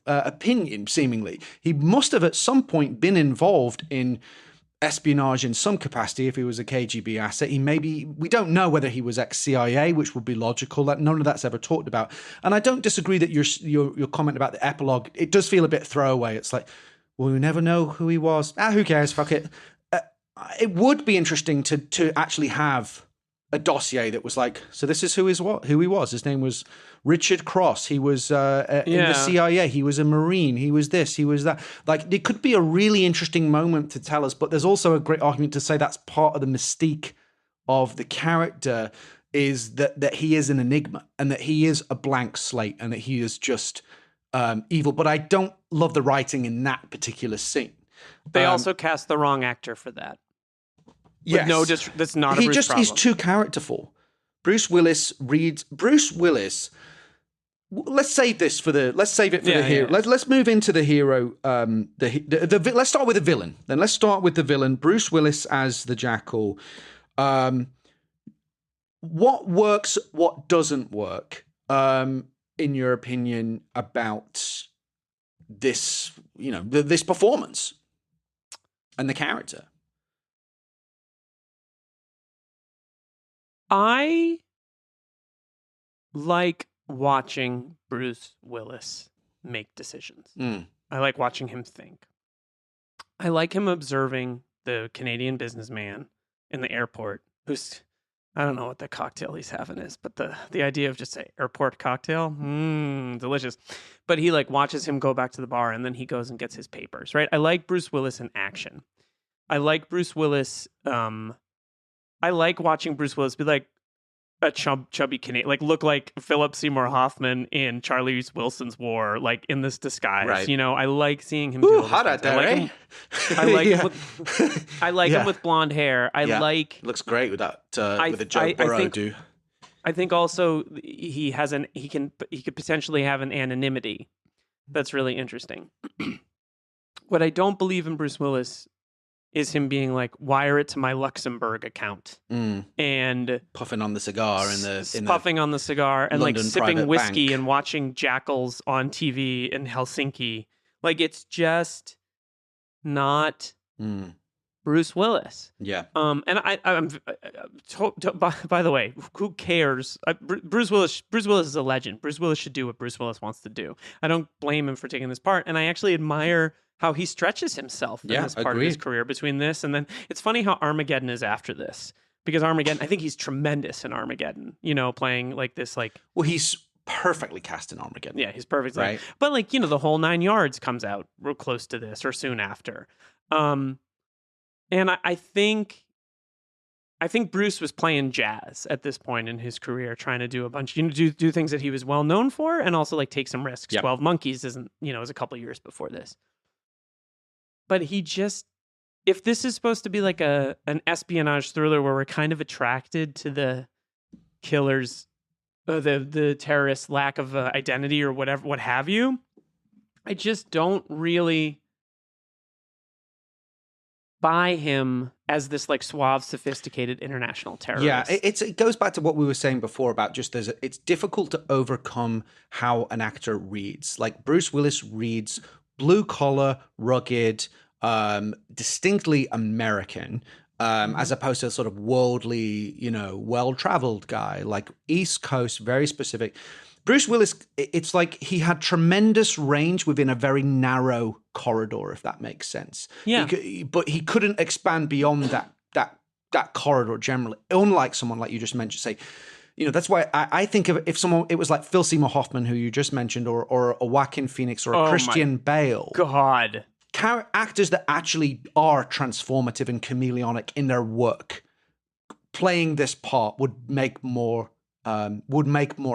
opinion, seemingly. He must have at some point been involved in espionage in some capacity. If he was a KGB asset, we don't know whether he was ex-CIA, which would be logical. That none of that's ever talked about. And I don't disagree that your comment about the epilogue, it does feel a bit throwaway. It's like, well, we never know who he was. Who cares? Fuck it. It would be interesting to actually have a dossier that was like, so this is who he was. His name was Richard Cross. He was in the CIA. He was a Marine. He was this. He was that. Like, it could be a really interesting moment to tell us, but there's also a great argument to say that's part of the mystique of the character, is that he is an enigma and that he is a blank slate and that he is just evil. But I don't love the writing in that particular scene. They also cast the wrong actor for that. Yes. No, that's not a Bruce problem. He's too characterful. Bruce Willis. Let's save it for the hero. Yeah. Let's move into the hero. Let's start with the villain. Then let's start with the villain, Bruce Willis as the Jackal. What works? What doesn't work? In your opinion, about this? This performance and the character. I like watching Bruce Willis make decisions. I like watching him think. I like him observing the Canadian businessman in the airport who's, I don't know what the cocktail he's having is, but the idea of just an airport cocktail, delicious. But he like watches him go back to the bar and then he goes and gets his papers, right? I like Bruce Willis in action. I like Bruce Willis. I like watching Bruce Willis be like a chubby Canadian, like look like Philip Seymour Hoffman in Charlie Wilson's War, like in this disguise. Right. I like seeing him do hot out there, eh? I like him with blonde hair. Looks great with that with the Joe Burrow do. I think also he could potentially have an anonymity that's really interesting. What I don't believe in Bruce Willis is him being like, wire it to my Luxembourg account and puffing on the cigar puffing on the cigar and London like sipping private whiskey bank. and watching Jackals on TV in Helsinki. Like it's just not Bruce Willis. Yeah. And I'm by the way, who cares? Bruce Willis is a legend. Bruce Willis should do what Bruce Willis wants to do. I don't blame him for taking this part, and I actually admire how he stretches himself in this part of his career between this and then. It's funny how Armageddon is after this, because Armageddon, I think he's tremendous in Armageddon, playing like this, like... Well, he's perfectly cast in Armageddon. Yeah, he's perfect. Right. But like, the whole 9 yards comes out real close to this or soon after. And I think Bruce was playing jazz at this point in his career, trying to do a bunch, do things that he was well known for and also like take some risks. Yep. 12 Monkeys isn't, is a couple years before this. But he just, if this is supposed to be like an espionage thriller where we're kind of attracted to the killer's, the terrorist's lack of identity or whatever, what have you, I just don't really buy him as this like suave, sophisticated international terrorist. Yeah, it goes back to what we were saying before about just it's difficult to overcome how an actor reads. Like Bruce Willis reads blue collar, rugged, distinctly American, as opposed to a sort of worldly, well-traveled guy, like East Coast, very specific. Bruce Willis, it's like he had tremendous range within a very narrow corridor, if that makes sense. Yeah. But he couldn't expand beyond that corridor generally, unlike someone like you just mentioned, say, that's why I think of if someone, it was like Phil Seymour Hoffman, who you just mentioned, or a Joaquin Phoenix, or a Christian Bale. God. Actors that actually are transformative and chameleonic in their work, playing this part would make more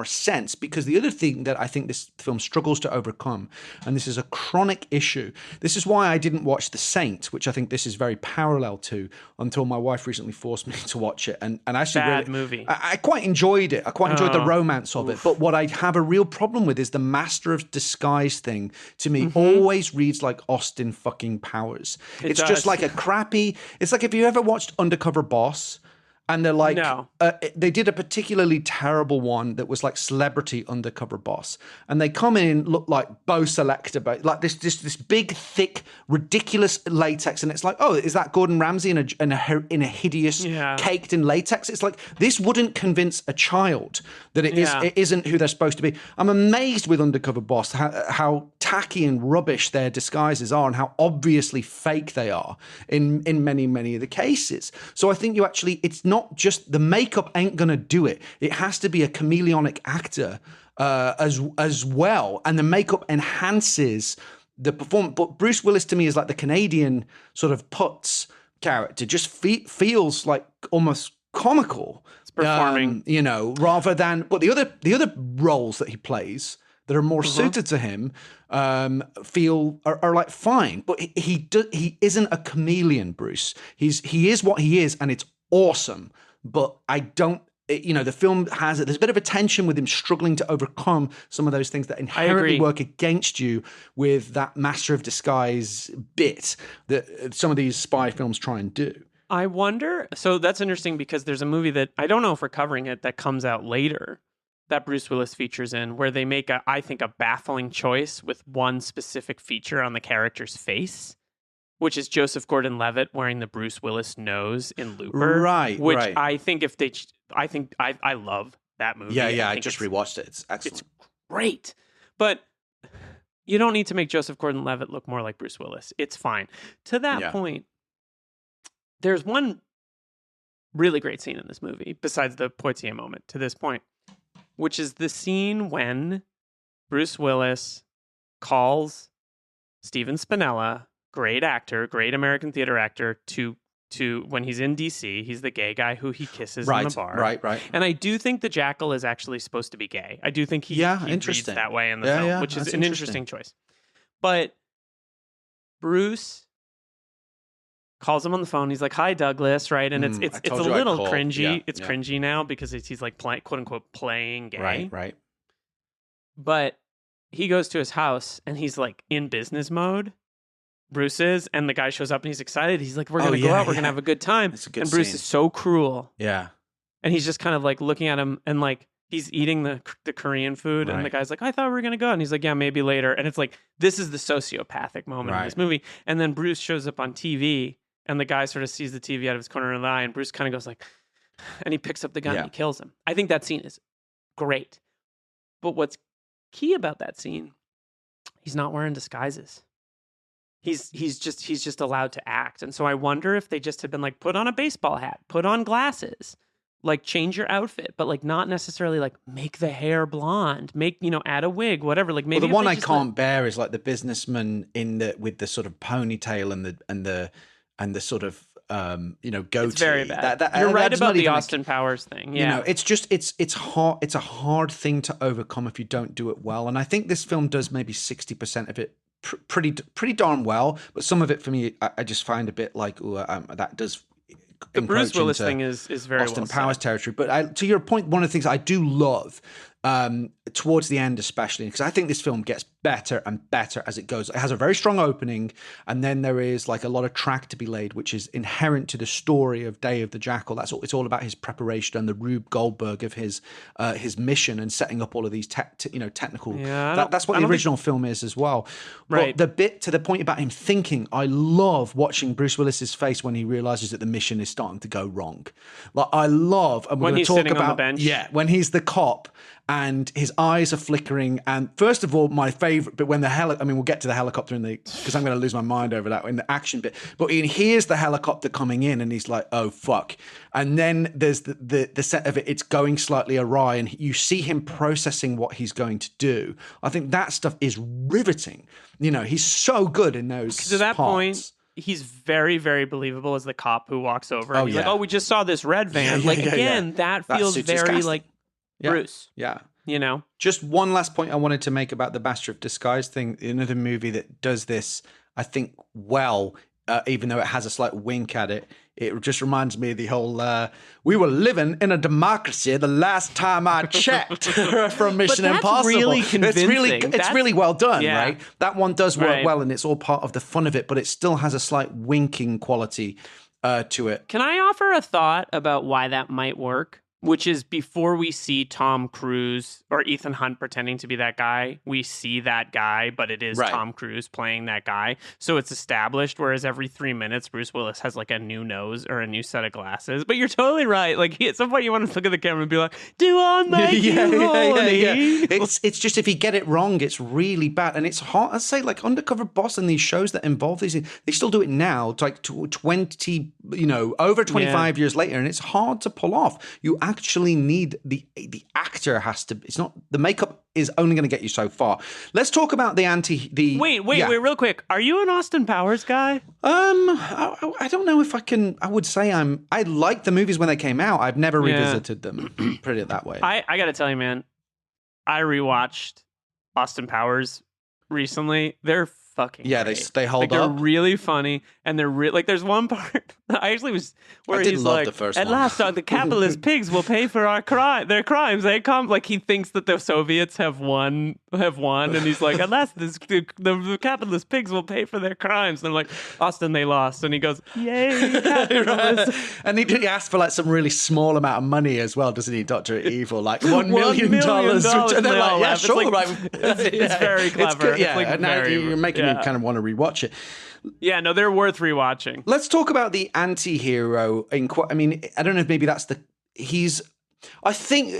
sense, because the other thing that I think this film struggles to overcome, and this is a chronic issue, this is why I didn't watch The Saint, which I think this is very parallel to, until my wife recently forced me to watch it, and actually bad movie. I quite enjoyed it. I quite enjoyed the romance of it, but what I have a real problem with is the master of disguise thing. To me, always reads like Austin fucking Powers. It's just like a crappy. It's like if you ever watched Undercover Boss. And they're like, no. They did a particularly terrible one that was like Celebrity Undercover Boss. And they come in, look like Bo Selector, like this big, thick, ridiculous latex. And it's like, oh, is that Gordon Ramsay in a hideous, caked in latex? It's like, this wouldn't convince a child that it isn't who they're supposed to be. I'm amazed with Undercover Boss how tacky and rubbish their disguises are and how obviously fake they are in many, many of the cases. So I think it's not just the makeup ain't gonna do it. It has to be a chameleonic actor as well, and the makeup enhances the performance. But Bruce Willis to me is like the Canadian sort of Putz character, just feels like almost comical. performing. You know, rather than, but the other roles that he plays that are more suited to him are like fine, but he isn't a chameleon, Bruce. He is what he is, and it's awesome. But I don't. You know, the film has there's a bit of a tension with him struggling to overcome some of those things that inherently work against you with that master of disguise bit that some of these spy films try and do. I wonder. So that's interesting because there's a movie that I don't know if we're covering it that comes out later that Bruce Willis features in, where they make I think a baffling choice with one specific feature on the character's face, which is Joseph Gordon-Levitt wearing the Bruce Willis nose in Looper. Right. Which I think I love that movie. Yeah. I just rewatched it. It's excellent. It's great. But you don't need to make Joseph Gordon-Levitt look more like Bruce Willis. It's fine. To that point, there's one really great scene in this movie, besides the Poitier moment to this point, which is the scene when Bruce Willis calls Steven Spinella, great actor, great American theater actor, to when he's in DC, he's the gay guy who he kisses in the bar. Right. And I do think the Jackal is actually supposed to be gay. I do think he reads that way in the film, which is an interesting choice. But Bruce calls him on the phone. He's like, "Hi, Douglas," right? And it's a little cringy. Yeah, it's cringy now because he's like quote unquote playing gay. Right. But he goes to his house and he's like in business mode. Bruce is, and the guy shows up and he's excited. He's like, "We're gonna go out. We're gonna have a good time." And Bruce is so cruel. Yeah. And he's just kind of like looking at him and like he's eating the Korean food, and the guy's like, "I thought we were gonna go," and he's like, "Yeah, maybe later." And it's like this is the sociopathic moment in this movie. And then Bruce shows up on TV. And the guy sort of sees the TV out of his corner of the eye, and Bruce kind of goes like, and he picks up the gun and he kills him. I think that scene is great. But what's key about that scene, he's not wearing disguises. He's just allowed to act. And so I wonder if they just had been like, put on a baseball hat, put on glasses, like change your outfit, but like not necessarily like make the hair blonde, add a wig, whatever. Like maybe the one I can't bear is like the businessman with the sort of ponytail and the sort of goatee. It's very bad. You're right about the Austin Powers thing. Yeah, you know, it's just it's hard. It's a hard thing to overcome if you don't do it well. And I think this film does maybe 60% of it pretty darn well. But some of it for me, I just find a bit like that does. The Bruce Willis thing is very Austin Powers territory. But to your point, one of the things I do love towards the end, especially because I think this film gets better and better as it goes. It has a very strong opening, and then there is like a lot of track to be laid, which is inherent to the story of Day of the Jackal. It's all about his preparation and the Rube Goldberg of his mission and setting up all of these technical. Yeah, that's what the original film is as well. Right. But the bit to the point about him thinking, I love watching Bruce Willis's face when he realizes that the mission is starting to go wrong. Like I love, and we're going to talk about on the bench. when he's the cop. And his eyes are flickering. And first of all, my favorite bit when we'll get to the helicopter because I'm going to lose my mind over that in the action bit. But he hears the helicopter coming in, and he's like, "Oh fuck!" And then there's the set of it. It's going slightly awry, and you see him processing what he's going to do. I think that stuff is riveting. You know, he's so good in those. To that parts. point, he's very, very believable as the cop who walks over. And he's like, "Oh, we just saw this red van." That feels very like. Bruce. Yeah. You know? Just one last point I wanted to make about the Master of Disguise thing. Another movie that does this, I think, well, even though it has a slight wink at it. It just reminds me of the whole, we were living in a democracy the last time I checked from Mission Impossible. Really convincing. It's really well done, right? That one does work well, and it's all part of the fun of it, but it still has a slight winking quality to it. Can I offer a thought about why that might work? Which is before we see Tom Cruise or Ethan Hunt pretending to be that guy, we see that guy, but it is Tom Cruise playing that guy. So it's established, whereas every 3 minutes, Bruce Willis has like a new nose or a new set of glasses. But you're totally right. Like at some point you want to look at the camera and be like, do I make you horny? It's just if you get it wrong, it's really bad. And it's hard. I say like Undercover Boss and these shows that involve these, they still do it now. It's like 20, over 25 years later. And it's hard to pull off. You actually actually need the actor has to. It's not the makeup is only going to get you so far. Let's talk about the Wait, real quick. Are you an Austin Powers guy? I don't know if I can. I would say I like the movies when they came out. I've never revisited them. Put it that way. I got to tell you, man. I rewatched Austin Powers recently. They're fucking great. They hold up. They're really funny, and they're like. There's one part I actually was where he's like, the first "At one. last, the capitalist pigs will pay for their crimes. They come." Like he thinks that the Soviets have won, and he's like, "At last, the capitalist pigs will pay for their crimes." And they're like, "Austin, they lost," and he goes, "Yay, capitalism!" And he asked for like some really small amount of money as well, doesn't he, Dr. Evil? Like $1 million. And they're like, yeah, sure, it's right. It's very clever. And now you're making me kind of want to rewatch it. Yeah, no, they're worth rewatching. Let's talk about the anti-hero. I mean, I don't know if maybe that's I think,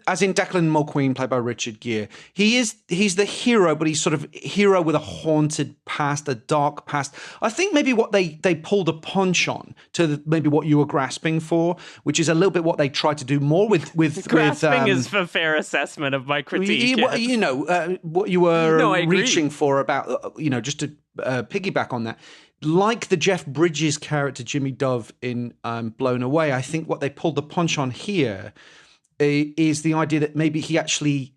as in Declan Mulqueen, played by Richard Gere, he's the hero, but he's sort of hero with a haunted past, a dark past. I think maybe what they pulled a punch on to maybe what you were grasping for, which is a little bit what they tried to do more with grasping is a fair assessment of my critique. You know, what you were reaching for about, just to piggyback on that. Like the Jeff Bridges character, Jimmy Dove, in Blown Away, I think what they pulled the punch on here is the idea that maybe he actually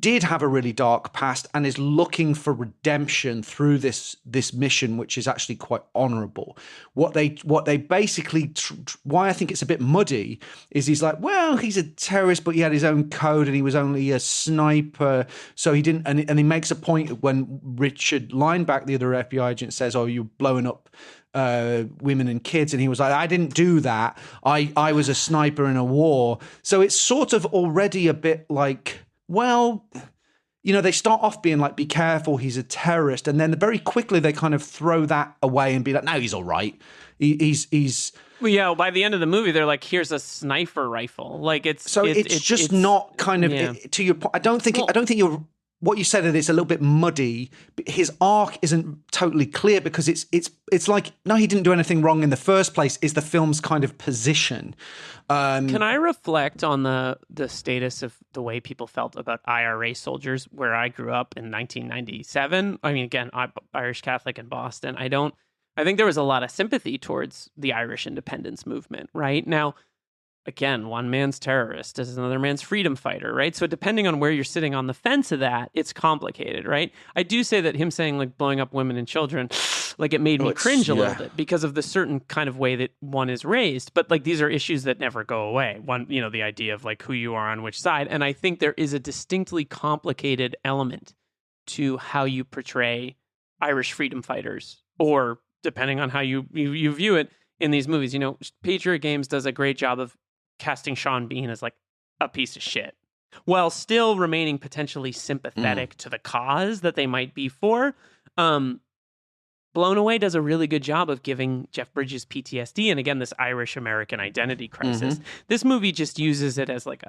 did have a really dark past and is looking for redemption through this mission, which is actually quite honorable. What they basically, why I think it's a bit muddy, is he's like, well, he's a terrorist, but he had his own code and he was only a sniper, so he didn't. And he makes a point when Richard Lineback, the other FBI agent, says, "Oh, you're blowing up women and kids," and he was like, "I didn't do that. I was a sniper in a war." So it's sort of already a bit like, well, they start off being like, be careful, he's a terrorist. And then very quickly they kind of throw that away and be like, no, he's all right. He's Well, yeah, by the end of the movie, they're like, here's a sniper rifle. Like it's just not kind of to your point. I don't think you're. What you said that it's a little bit muddy. His arc isn't totally clear because it's like, no, he didn't do anything wrong in the first place. Is the film's kind of position. Can I reflect on the status of the way people felt about IRA soldiers where I grew up in 1997? I mean, again, I'm Irish Catholic in Boston. I think there was a lot of sympathy towards the Irish independence movement, right? Now, again, one man's terrorist is another man's freedom fighter, right? So depending on where you're sitting on the fence of that, it's complicated, right? I do say that him saying like blowing up women and children, like it made me cringe a little bit because of the certain kind of way that one is raised. But like these are issues that never go away. One, the idea of like who you are on which side. And I think there is a distinctly complicated element to how you portray Irish freedom fighters, or depending on how you view it in these movies. Patriot Games does a great job of casting Sean Bean as like a piece of shit while still remaining potentially sympathetic to the cause that they might be for. Blown Away does a really good job of giving Jeff Bridges PTSD and again this Irish American identity crisis. This movie just uses it as like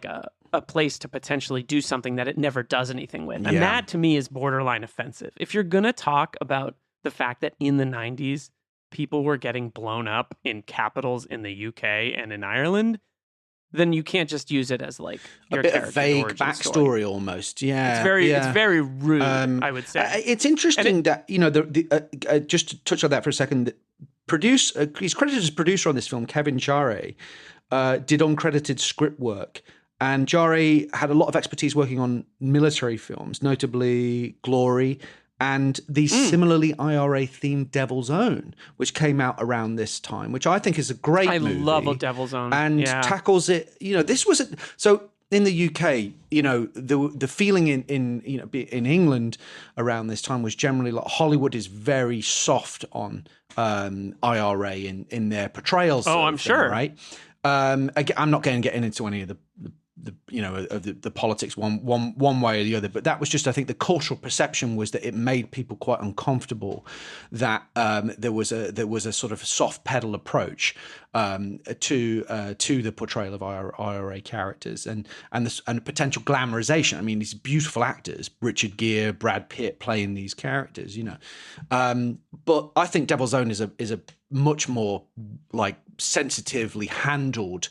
a place to potentially do something that it never does anything with. And that to me is borderline offensive. If you're going to talk about the fact that in the 90s people were getting blown up in capitals in the UK and in Ireland, then you can't just use it as like your a bit of vague backstory almost. Yeah, it's very rude. I would say it's interesting that just to touch on that for a second. He's credited as producer on this film. Kevin Gere did uncredited script work, and Gere had a lot of expertise working on military films, notably Glory. And the similarly IRA-themed Devil's Own, which came out around this time, which I think is a great movie. I love a Devil's Own. And tackles it, this was... So in the UK, the feeling in England around this time was generally like Hollywood is very soft on IRA in their portrayals. Oh, I'm sure. Right? Again, I'm not going to get into any of the politics one way or the other, but that was just, I think the cultural perception was that it made people quite uncomfortable that there was a sort of soft pedal approach to the portrayal of IRA characters and potential glamorization. I mean, these beautiful actors, Richard Gere, Brad Pitt, playing these characters, but I think Devil's Own is much more like sensitively handled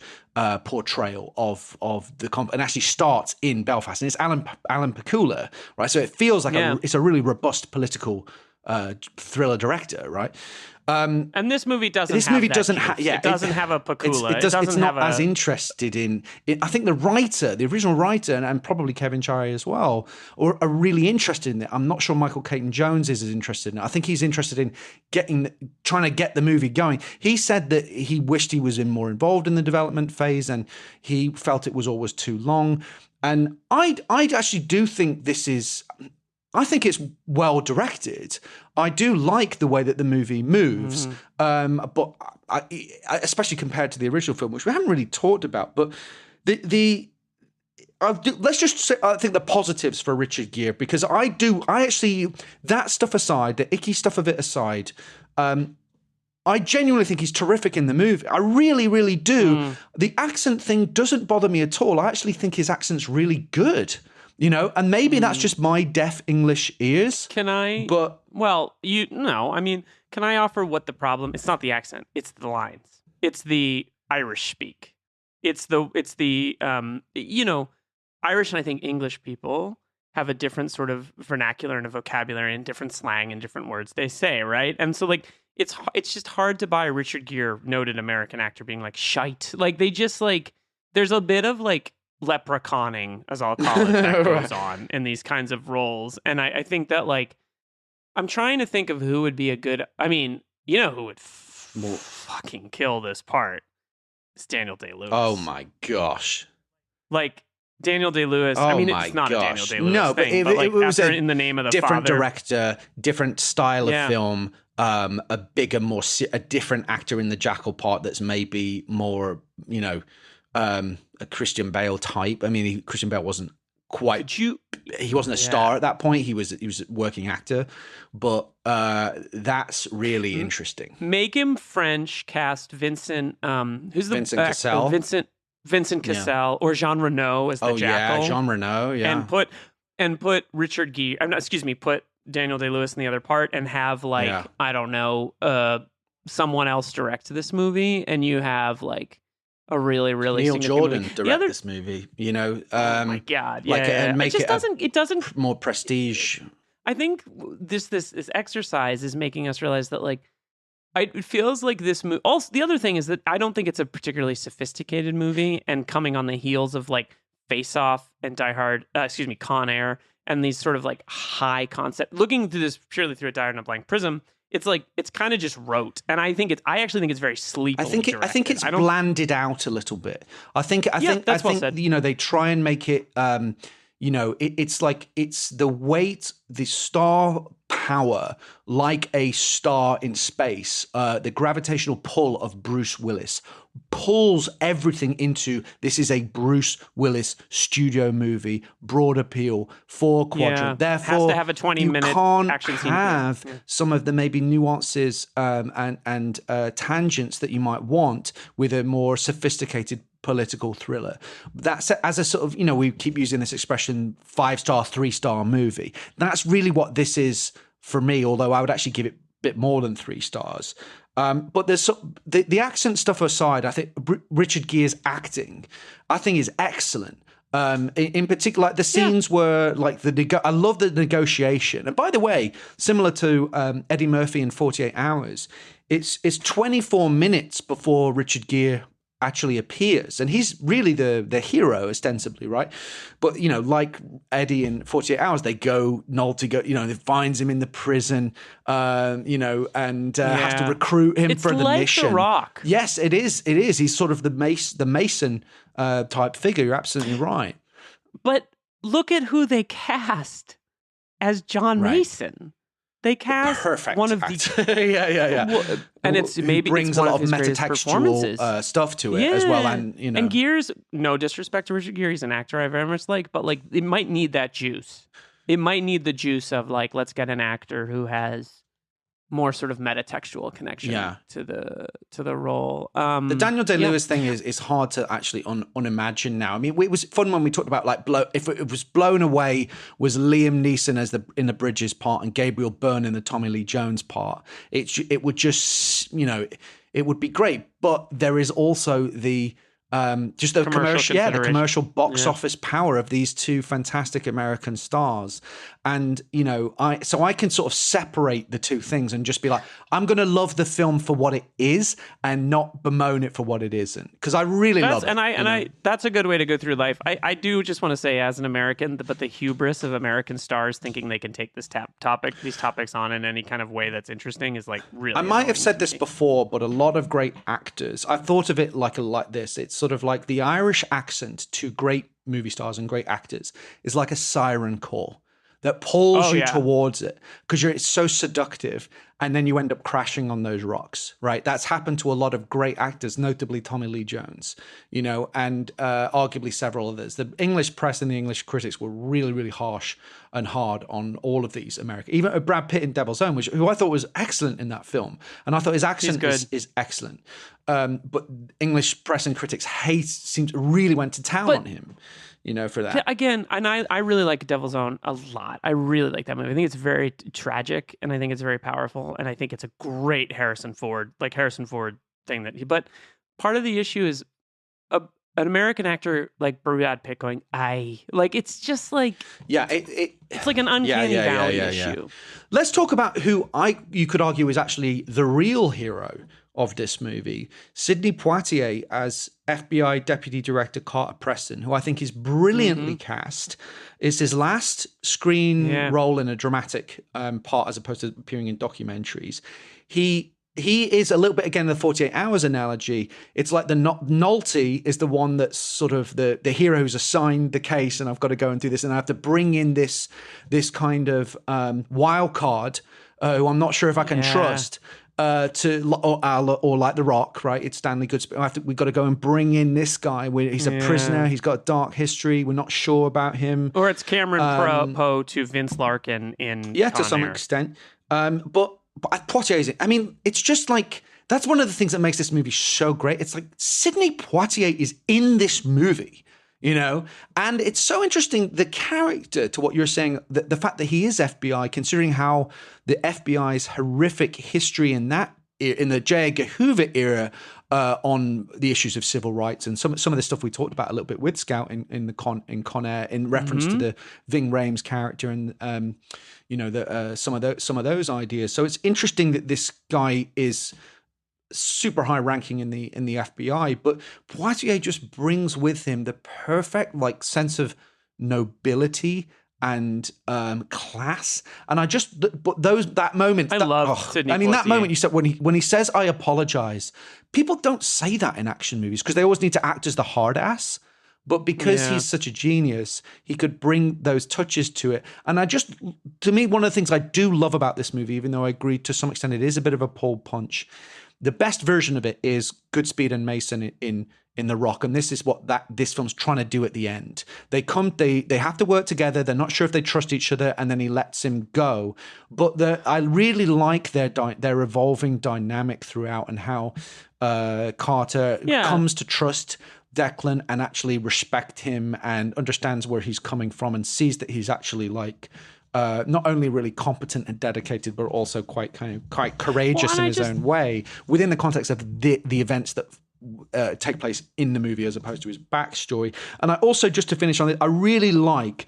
portrayal of the and actually starts in Belfast, and it's Alan Pakula, right? So it feels like it's a really robust political thriller director, right? And this movie doesn't. This have movie that doesn't juice. have. Yeah, it doesn't have a Pakula. It's not as interested in. I think the original writer, and probably Kevin Chai as well, are really interested in it. I'm not sure Michael Caton Jones is as interested in it. I think he's interested in trying to get the movie going. He said that he wished he was more involved in the development phase, and he felt it was always too long. And I actually do think this is. I think it's well directed. I do like the way that the movie moves, but especially compared to the original film, which we haven't really talked about. But let's just say I think the positives for Richard Gere, because I actually, that stuff aside, the icky stuff of it aside, I genuinely think he's terrific in the movie. I really, really do. The accent thing doesn't bother me at all. I actually think his accent's really good. And maybe that's just my deaf English ears. Can I? But I mean, can I offer what the problem? It's not the accent. It's the lines. It's the Irish speak. It's the Irish and I think English people have a different sort of vernacular and a vocabulary and different slang and different words they say, right? And so like it's just hard to buy a Richard Gere, noted American actor, being like shite. Like they just like there's a bit of like leprechauning, as I'll call it, that goes on in these kinds of roles. And I think that, like, I'm trying to think of who would be a good, I mean, who would fucking kill this part? It's Daniel Day-Lewis. Oh my gosh. Like, Daniel Day-Lewis, I mean, it's not a Daniel Day-Lewis thing, but like, it was in the name of the different father. director, different style of film, a bigger, a different actor in the Jackal part that's maybe more, a Christian Bale type. I mean, Christian Bale wasn't quite. He wasn't a star at that point. He was a working actor, but that's really interesting. Make him French. Cast Vincent. Who's the Vincent Cassel? Vincent Cassel or Jean Reno as the Jackal. Yeah, Jean Reno. Yeah, and put Richard Gere. Put Daniel Day-Lewis in the other part, and have I don't know, someone else direct this movie, and you have like a really, really Neil Jordan movie. direct this movie, oh my God. Yeah. And make it doesn't more prestige. I think this exercise is making us realize that like it feels like this movie. Also, the other thing is that I don't think it's a particularly sophisticated movie, and coming on the heels of like Face Off and Die Hard, Con Air, and these sort of like high concept. Looking through this purely through a Diary in a Blank Prism, it's like it's kind of just rote, and I actually think it's very sleepily directed. I think it's blanded out a little bit. I think they try and make it. It's like it's the weight, the star power, like a star in space. The gravitational pull of Bruce Willis pulls everything into this is a Bruce Willis studio movie, broad appeal, 4 quadrant. Therefore, has to have a 20-minute action scene. You can't have some of the maybe nuances and tangents that you might want with a more sophisticated political thriller. That's as a sort of, we keep using this expression 5-star, 3-star movie. That's really what this is for me, although I would actually give it a bit more than 3 stars. But there's the accent stuff aside, I think Richard Gere's acting, I think, is excellent. In particular, like the scenes where, like I love the negotiation. And by the way, similar to Eddie Murphy in 48 Hours, it's 24 minutes before Richard Gere actually appears, and he's really the hero ostensibly, right? But like Eddie in 48 Hours, they go they finds him in the prison, and have to recruit him for the mission. The Rock. Yes, it is. He's sort of the Mason type figure. You're absolutely right. But look at who they cast as John Mason. They cast one of the yeah. And it's maybe brings a lot of metatextual stuff to it as well, and And Gere's, no disrespect to Richard Gere, he's an actor I very much like, but like it might need that juice. It might need the juice of like, let's get an actor who has more sort of metatextual connection to the role. The Daniel Day-Lewis thing is hard to actually unimagine now. I mean, it was fun when we talked about like if it was Blown Away was Liam Neeson as in the Bridges part and Gabriel Byrne in the Tommy Lee Jones part. It would just, you know, it would be great. But there is also the just the commercial box office power of these two fantastic American stars. And, you know, I can sort of separate the two things and just be like, I'm going to love the film for what it is and not bemoan it for what it isn't. Because I really love it. And that's a good way to go through life. I do just want to say, as an American, but the hubris of American stars thinking they can take these topics on in any kind of way that's interesting is like really. I might have said this before, but a lot of great actors, I've thought of it like this. It's sort of like the Irish accent to great movie stars and great actors is like a siren call that pulls you towards it because it's so seductive, and then you end up crashing on those rocks, right? That's happened to a lot of great actors, notably Tommy Lee Jones, you know, and arguably several others. The English press and the English critics were really, really harsh and hard on all of these American, even Brad Pitt in Devil's Own, who I thought was excellent in that film, and I thought his accent is excellent. But English press and critics really went to town on him. You know, for that. Again, and I really like Devil's Own a lot. I really like that movie. I think it's very tragic, and I think it's very powerful, and I think it's a great Harrison Ford thing. But part of the issue is an American actor like Brad Pitt going, it's just like... Yeah, it's like an uncanny valley issue. Let's talk about who you could argue is actually the real hero of this movie, Sidney Poitier as FBI Deputy Director Carter Preston, who I think is brilliantly cast. It's his last screen role in a dramatic part as opposed to appearing in documentaries. He is a little bit, again, the 48 Hours analogy. It's like the Nolte is the one that's sort of the hero who's assigned the case, and I've got to go and do this, and I have to bring in this kind of wild card who I'm not sure if I can trust. Or like The Rock, right? It's Stanley Goodspeed. We've got to go and bring in this guy. He's a prisoner. He's got a dark history. We're not sure about him. Or it's Cameron Poe to Vince Larkin in Con to some Air. extent. But Poitier, I mean, it's just like, that's one of the things that makes this movie so great. It's like Sidney Poitier is in this movie. You know, and it's so interesting, the character, to what you're saying, the fact that he is FBI, considering how the FBI's horrific history in the J. Edgar Hoover era on the issues of civil rights and some of the stuff we talked about a little bit with Scout in Con Air in reference to the Ving Rhames character and you know some of those ideas. So it's interesting that this guy is super high ranking in the FBI, but Poitier just brings with him the perfect like sense of nobility and class. And that moment, Sidney I mean, Poitier. that moment you said when he says I apologize, people don't say that in action movies because they always need to act as the hard ass. But because he's such a genius, he could bring those touches to it. And to me, one of the things I do love about this movie, even though I agree to some extent it is a bit of a pull punch, the best version of it is Goodspeed and Mason in The Rock, and this is what this film's trying to do at the end. They have to work together. They're not sure if they trust each other, and then he lets him go. But I really like their evolving dynamic throughout, and how Carter comes to trust Declan and actually respect him and understands where he's coming from and sees that he's actually like. Not only really competent and dedicated, but also quite courageous in his own way within the context of the events that take place in the movie as opposed to his backstory. And I also, just to finish on it, I really like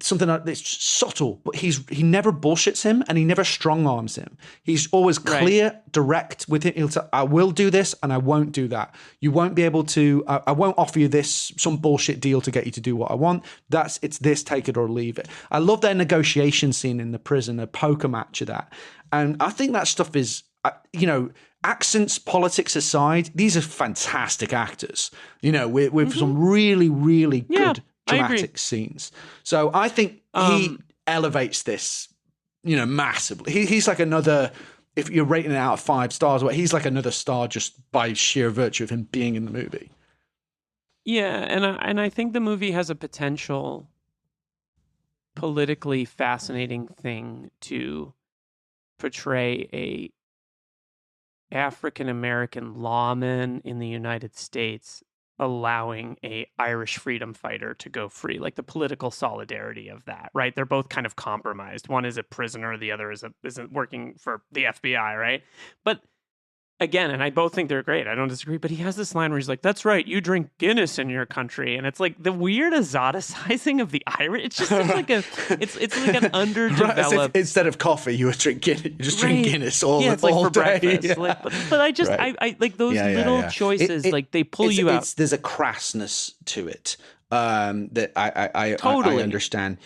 something that's subtle, but he never bullshits him and he never strong arms him. He's always clear, direct with it. He'll say, I will do this and I won't do that. You won't be able to, I won't offer you some bullshit deal to get you to do what I want. It's this, take it or leave it. I love their negotiation scene in the prison, a poker match of that. And I think that stuff is, you know, accents, politics aside, these are fantastic actors, you know, with some really, really good dramatic scenes. So I think he elevates this, you know, massively. He's like another, if you're rating it out of 5 stars, he's like another star just by sheer virtue of him being in the movie. Yeah, and I think the movie has a potential politically fascinating thing to portray a African American lawman in the United States allowing a Irish freedom fighter to go free, like the political solidarity of that, right? They're both kind of compromised. One is a prisoner, the other isn't working for the FBI, right? But again, and I both think they're great. I don't disagree, but he has this line where he's like, "That's right, you drink Guinness in your country," and it's like the weird exoticizing of the Irish. It's just like it's like an underdeveloped. Right, instead of coffee, you drink Guinness all it's like all for day. breakfast. Yeah. Like, but I just I like those little choices. Like they pull you out. There's a crassness to it that I Totally understand.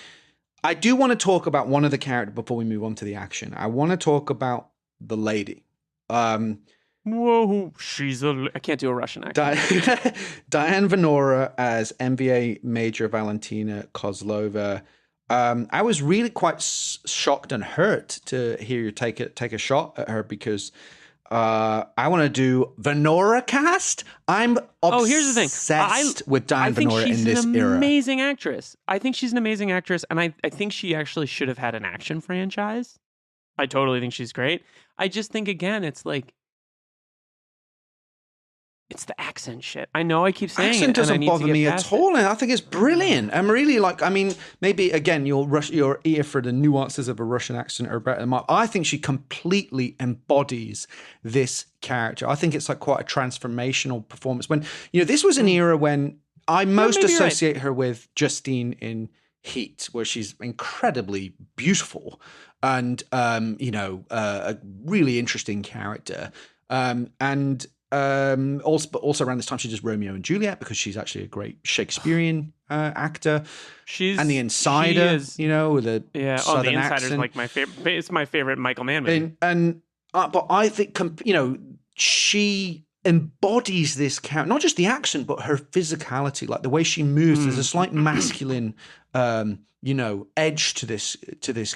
I do want to talk about one of the characters before we move on to the action. I want to talk about the lady. Whoa, I can't do a Russian accent. Diane Venora as MVA Major Valentina Kozlova. I was really quite shocked and hurt to hear you take a shot at her because I want to do Venora cast. I'm here's the thing. Obsessed with Diane Venora in this era. I think she's an amazing actress. I think she's an amazing actress, and I think she actually should have had an action franchise. I totally think she's great. I just think, again, it's like, it's the accent shit. I know I keep saying accent doesn't bother me at all, and I think it's brilliant. I'm really maybe again your ear for the nuances of a Russian accent are better than mine. I think she completely embodies this character. I think it's like quite a transformational performance. When this was an era when I most associate her with Justine in Heat, where she's incredibly beautiful and a really interesting character. Also around this time she does Romeo and Juliet because she's actually a great Shakespearean actor. And The Insider, with a Southern The Insider's accent. like my favorite. It's my favorite Michael Mann movie. But I think she embodies this character, not just the accent, but her physicality, like the way she moves. There's a slight masculine, edge to this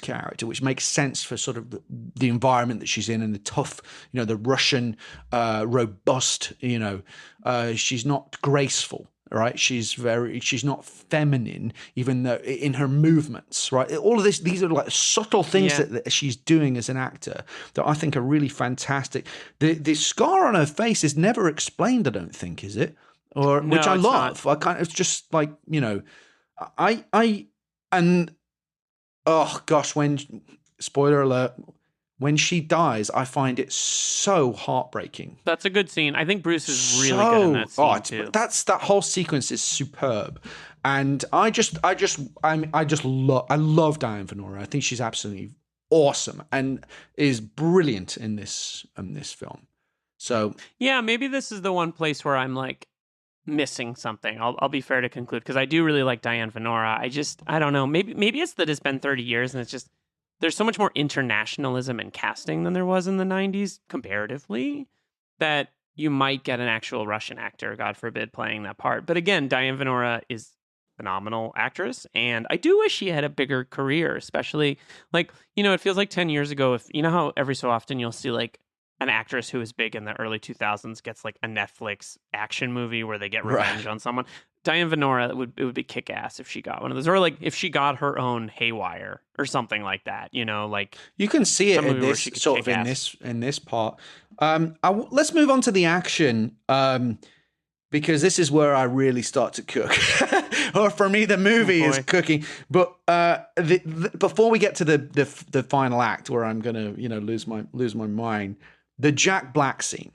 character, which makes sense for sort of the environment that she's in and the tough, the Russian, robust. She's not graceful. Right, she's not feminine, even though in her movements. Right, all of these are like subtle things that she's doing as an actor that I think are really fantastic. The scar on her face is never explained, I don't think, is it? Which I love. It's just like spoiler alert. When she dies, I find it so heartbreaking. That's a good scene. I think Bruce is really good in that scene too. That whole sequence is superb, and I love Diane Venora. I think she's absolutely awesome and is brilliant in this film. So yeah, maybe this is the one place where I'm like missing something. I'll be fair to conclude because I do really like Diane Venora. I don't know. Maybe it's that it's been 30 years and it's just. There's so much more internationalism in casting than there was in the 90s, comparatively, that you might get an actual Russian actor, God forbid, playing that part. But again, Diane Venora is a phenomenal actress, and I do wish she had a bigger career, especially, it feels like 10 years ago, if how every so often you'll see, an actress who was big in the early 2000s gets, a Netflix action movie where they get revenge on someone. Diane Venora, it would be kick-ass if she got one of those. Or, if she got her own Haywire or something like that, You can see it in this, sort of in this part. Let's move on to the action, because this is where I really start to cook. Or for me, the movie is cooking. But before we get to the final act, where I'm going to, lose my mind, the Jack Black scene.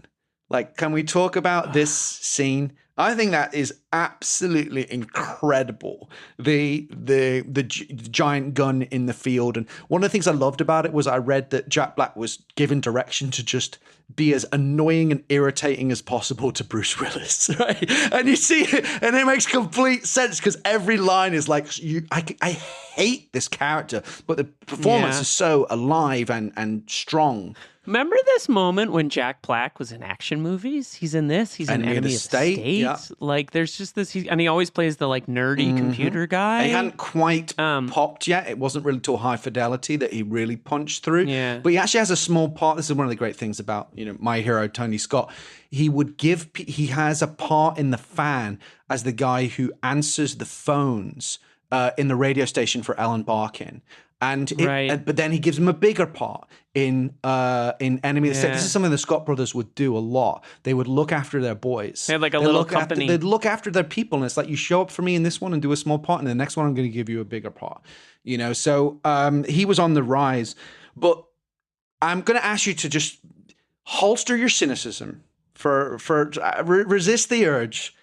Can we talk about this scene? I think that is absolutely incredible. The giant gun in the field. And one of the things I loved about it was I read that Jack Black was given direction to just be as annoying and irritating as possible to Bruce Willis, right? And you see it, and it makes complete sense because every line is like, I hate this character, but the performance is so alive and strong. Remember this moment when Jack Black was in action movies? He's in this. He's in Enemy of the State. Yeah. There's just this, and he always plays the nerdy computer guy. He hadn't quite popped yet. It wasn't really till High Fidelity that he really punched through. Yeah. But he actually has a small part. This is one of the great things about my hero Tony Scott. He has a part in The Fan as the guy who answers the phones in the radio station for Ellen Barkin. And Right. but then he gives him a bigger part in Enemy of the State. This is something the Scott brothers would do a lot. They would look after their boys. They had like a little company. They'd look after their people, and it's like, you show up for me in this one and do a small part, and the next one I'm going to give you a bigger part. You know, so he was on the rise. But I'm going to ask you to just holster your cynicism for resist the urge.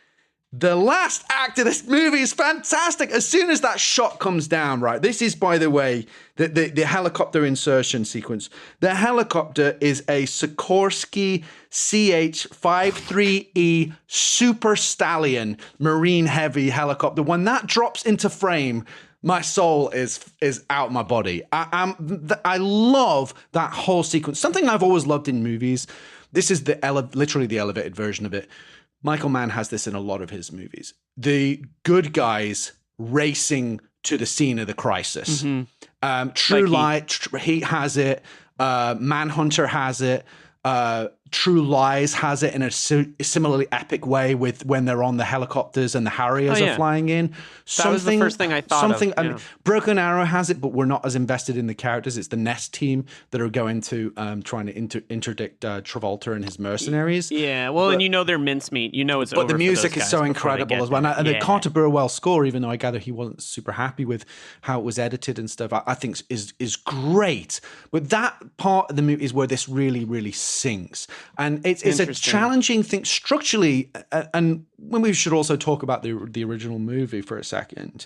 The last act of this movie is fantastic. As soon as that shot comes down, right? This is, by the way, the helicopter insertion sequence. The helicopter is a Sikorsky CH-53E Super Stallion Marine Heavy helicopter. When that drops into frame, my soul is out my body. I love that whole sequence. Something I've always loved in movies. This is literally the elevated version of it. Michael Mann has this in a lot of his movies. The good guys racing to the scene of the crisis. Mm-hmm. True Light, Heat has it. Manhunter has it. True Lies has it in a similarly epic way with when they're on the helicopters and the Harriers are flying in. That was the first thing I thought of. I mean, Broken Arrow has it, but we're not as invested in the characters. It's the Nest team that are going to trying to interdict Travolta and his mercenaries. Yeah, well, and they're mincemeat. It's over. But the music is so incredible as well. And the Carter Burwell score, even though I gather he wasn't super happy with how it was edited and stuff, I think is great. But that part of the movie is where this really, really sings. And it's a challenging thing structurally. And when we should also talk about the original movie for a second.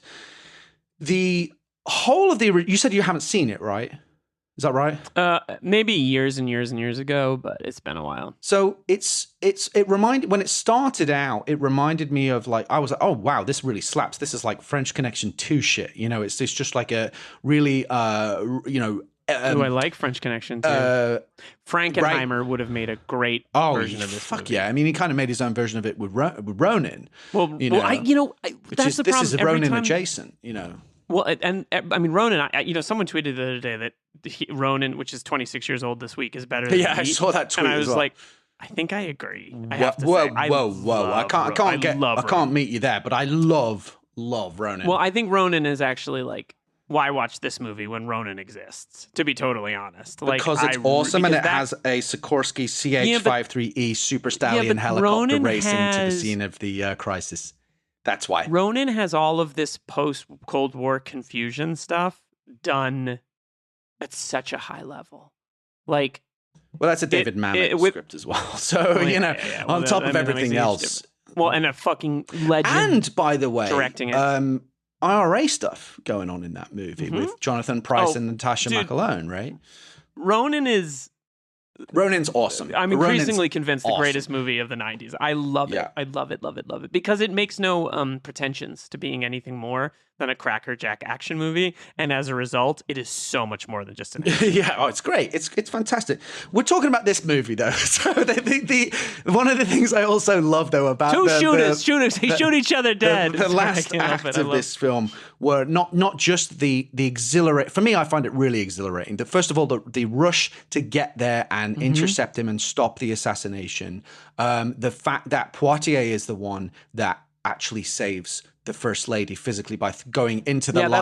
The whole of you said you haven't seen it, right? Is that right? Maybe years and years and years ago, but it's been a while. So it reminded, when it started out, it reminded me of I was like, oh wow, this really slaps. This is like French Connection 2 shit. It's just like a really I like French Connection too. Frankenheimer would have made a great version of this movie. Yeah. I mean, he kind of made his own version of it with Ronin. Well, that's the problem. This is Ronin adjacent, Well, and I mean, Ronin, someone tweeted the other day that Ronin, which is 26 years old this week, is better than Heat. I saw that tweet. And I was like, I think I agree. I have to say, whoa. I can't meet you there, but I love Ronin. Well, I think Ronin is actually why watch this movie when Ronin exists, to be totally honest. Because it's awesome, and it has a Sikorsky CH-53E Super Stallion helicopter racing to the scene of the crisis. That's why. Ronin has all of this post-Cold War confusion stuff done at such a high level. Well, that's a David Mamet script as well. So, on top of everything else. Well, and a fucking legend. And, by the way, directing it. IRA stuff going on in that movie with Jonathan Pryce and Natasha McAlone, right? Ronin's awesome. I'm increasingly convinced the greatest movie of the 90s. I love it. I love it, love it, love it. Because it makes no pretensions to being anything more than a crackerjack action movie. And as a result, it is so much more than just an action movie. It's great. It's fantastic. We're talking about this movie, though. So the one of the things I also love, though, about shooters. They shoot each other dead. The last act of this film were not just the exhilarate. For me, I find it really exhilarating. First of all, the rush to get there and intercept him and stop the assassination. The fact that Poitier is the one that actually saves the First Lady physically by going into the line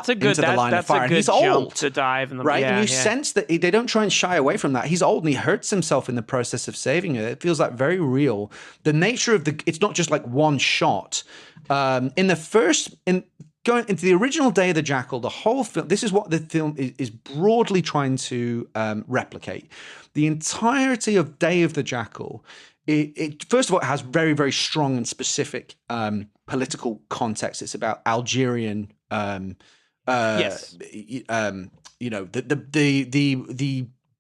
of fire. And he's old to dive in the right, and you sense that they don't try and shy away from that. He's old and he hurts himself in the process of saving her. It feels like very real. The nature of it's not just like one shot. Going into the original Day of the Jackal, the whole film. This is what the film is broadly trying to replicate. The entirety of Day of the Jackal. It first of all, it has very, very strong and specific political context. It's about Algerian, yes. The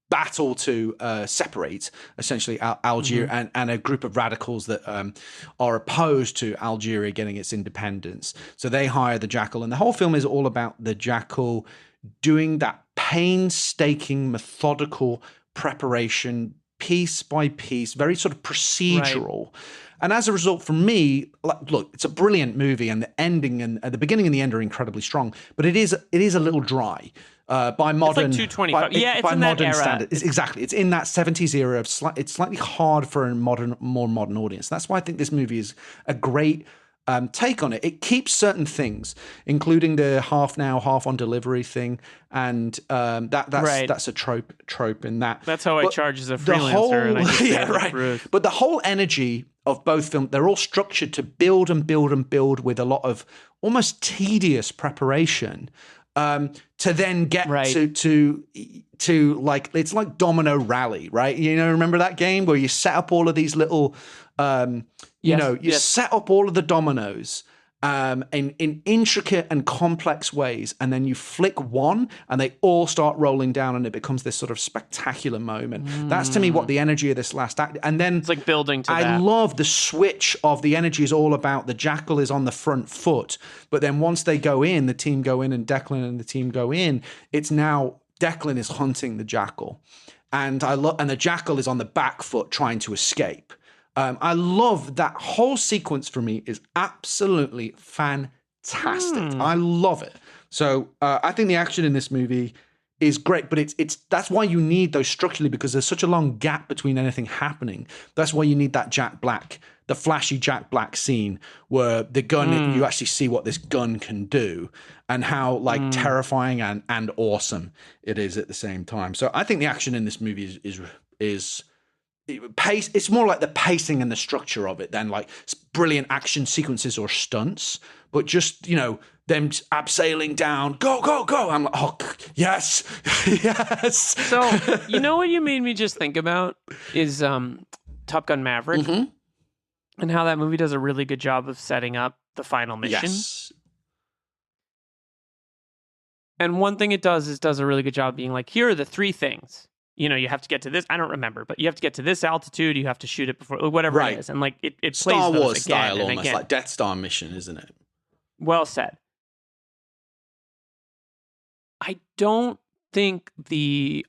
battle to separate essentially Algeria and a group of radicals that are opposed to Algeria getting its independence. So they hire the Jackal, and the whole film is all about the Jackal doing that painstaking, methodical preparation, piece by piece, very sort of procedural. Right. And as a result, for me, look, it's a brilliant movie, and the ending and the beginning and the end are incredibly strong. But it is a little dry by modern. It's like 225. It's by in modern that era. standards. Exactly, it's in that 70s era of it's slightly hard for a more modern audience. That's why I think this movie is a great take on it. It keeps certain things, including the half now, half on delivery thing, and that's a trope in that. That's how I charge as a the freelancer. whole, And I just yeah, right. But the whole energy of both films, they're all structured to build and build and build with a lot of almost tedious preparation. To then get to like, it's like Domino Rally, right? You know, remember that game where you set up all of these little, set up all of the dominoes in intricate and complex ways, and then you flick one and they all start rolling down and it becomes this sort of spectacular moment. That's to me what the energy of this last act. And then it's like building to that. I love the switch of the energy is all about the Jackal is on the front foot, but then once they go in, the team go in and Declan and the team go in, it's now Declan is hunting the Jackal, and and the Jackal is on the back foot trying to escape. I love that whole sequence. For me is absolutely fantastic. I love it. So I think the action in this movie is great, but it's that's why you need those structurally, because there's such a long gap between anything happening. That's why you need that Jack Black, the flashy Jack Black scene where the gun, you actually see what this gun can do and how like terrifying and awesome it is at the same time. So I think the action in this movie is pace. It's more like the pacing and the structure of it than like brilliant action sequences or stunts, but just, you know, them abseiling down, go, go, go. I'm like, oh, yes, yes. So, you know what you made me just think about is Top Gun Maverick and how that movie does a really good job of setting up the final mission. Yes. And one thing it does a really good job being like, here are the three things. You know, you have to get to this. I don't remember, but you have to get to this altitude. You have to shoot it before, whatever it is. And like it plays Star those Wars again style, and almost again. like Death Star mission, isn't it? Well said. I don't think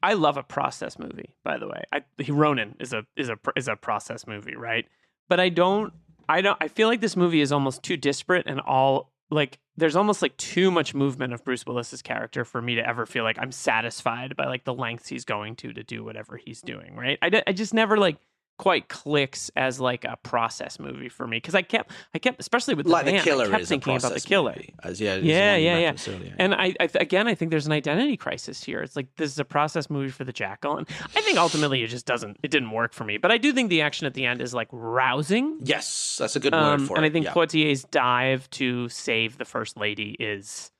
I love a process movie, by the way. Ronin is a process movie, right? But I feel like this movie is almost too disparate and all like there's almost like too much movement of Bruce Willis's character for me to ever feel like I'm satisfied by like the lengths he's going to do whatever he's doing, right? I just never like quite clicks as like a process movie for me, because I kept especially with like the Killer I kept is thinking a about the process Killer movie, as yeah. And I think there's an identity crisis here. It's like this is a process movie for the Jackal, and I think ultimately it didn't work for me, but I do think the action at the end is like rousing. Yes, that's a good word for it. And I think Poitier's dive to save the First Lady is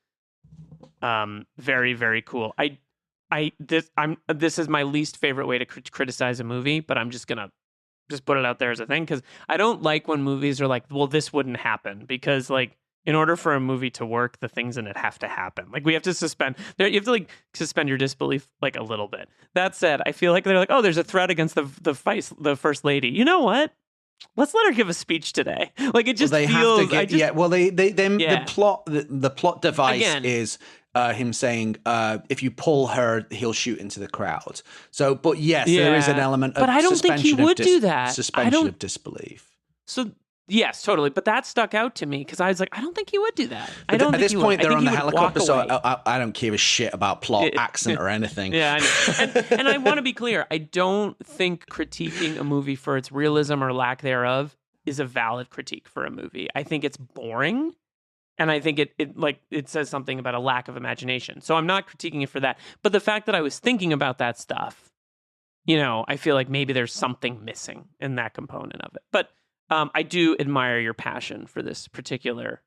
very, very cool. This is my least favorite way to criticize a movie, but I'm just gonna put it out there as a thing, because I don't like when movies are like, well, this wouldn't happen, because like in order for a movie to work, the things in it have to happen. Like you have to suspend your disbelief like a little bit. That said, I feel like they're like, oh, there's a threat against the First Lady. You know what? Let's let her give a speech today. Like it just feels. The plot device is him saying, if you pull her, he'll shoot into the crowd. So, but yes, there is an element of, but I don't think he would do that. Suspension of disbelief. So yes, totally. But that stuck out to me because I was like, I don't think he would do that. At this point, they're on the helicopter, so I don't give a shit about plot, accent, or anything. Yeah, I know. And I want to be clear. I don't think critiquing a movie for its realism or lack thereof is a valid critique for a movie. I think it's boring. And I think it says something about a lack of imagination. So I'm not critiquing it for that. But the fact that I was thinking about that stuff, you know, I feel like maybe there's something missing in that component of it. But I do admire your passion for this particular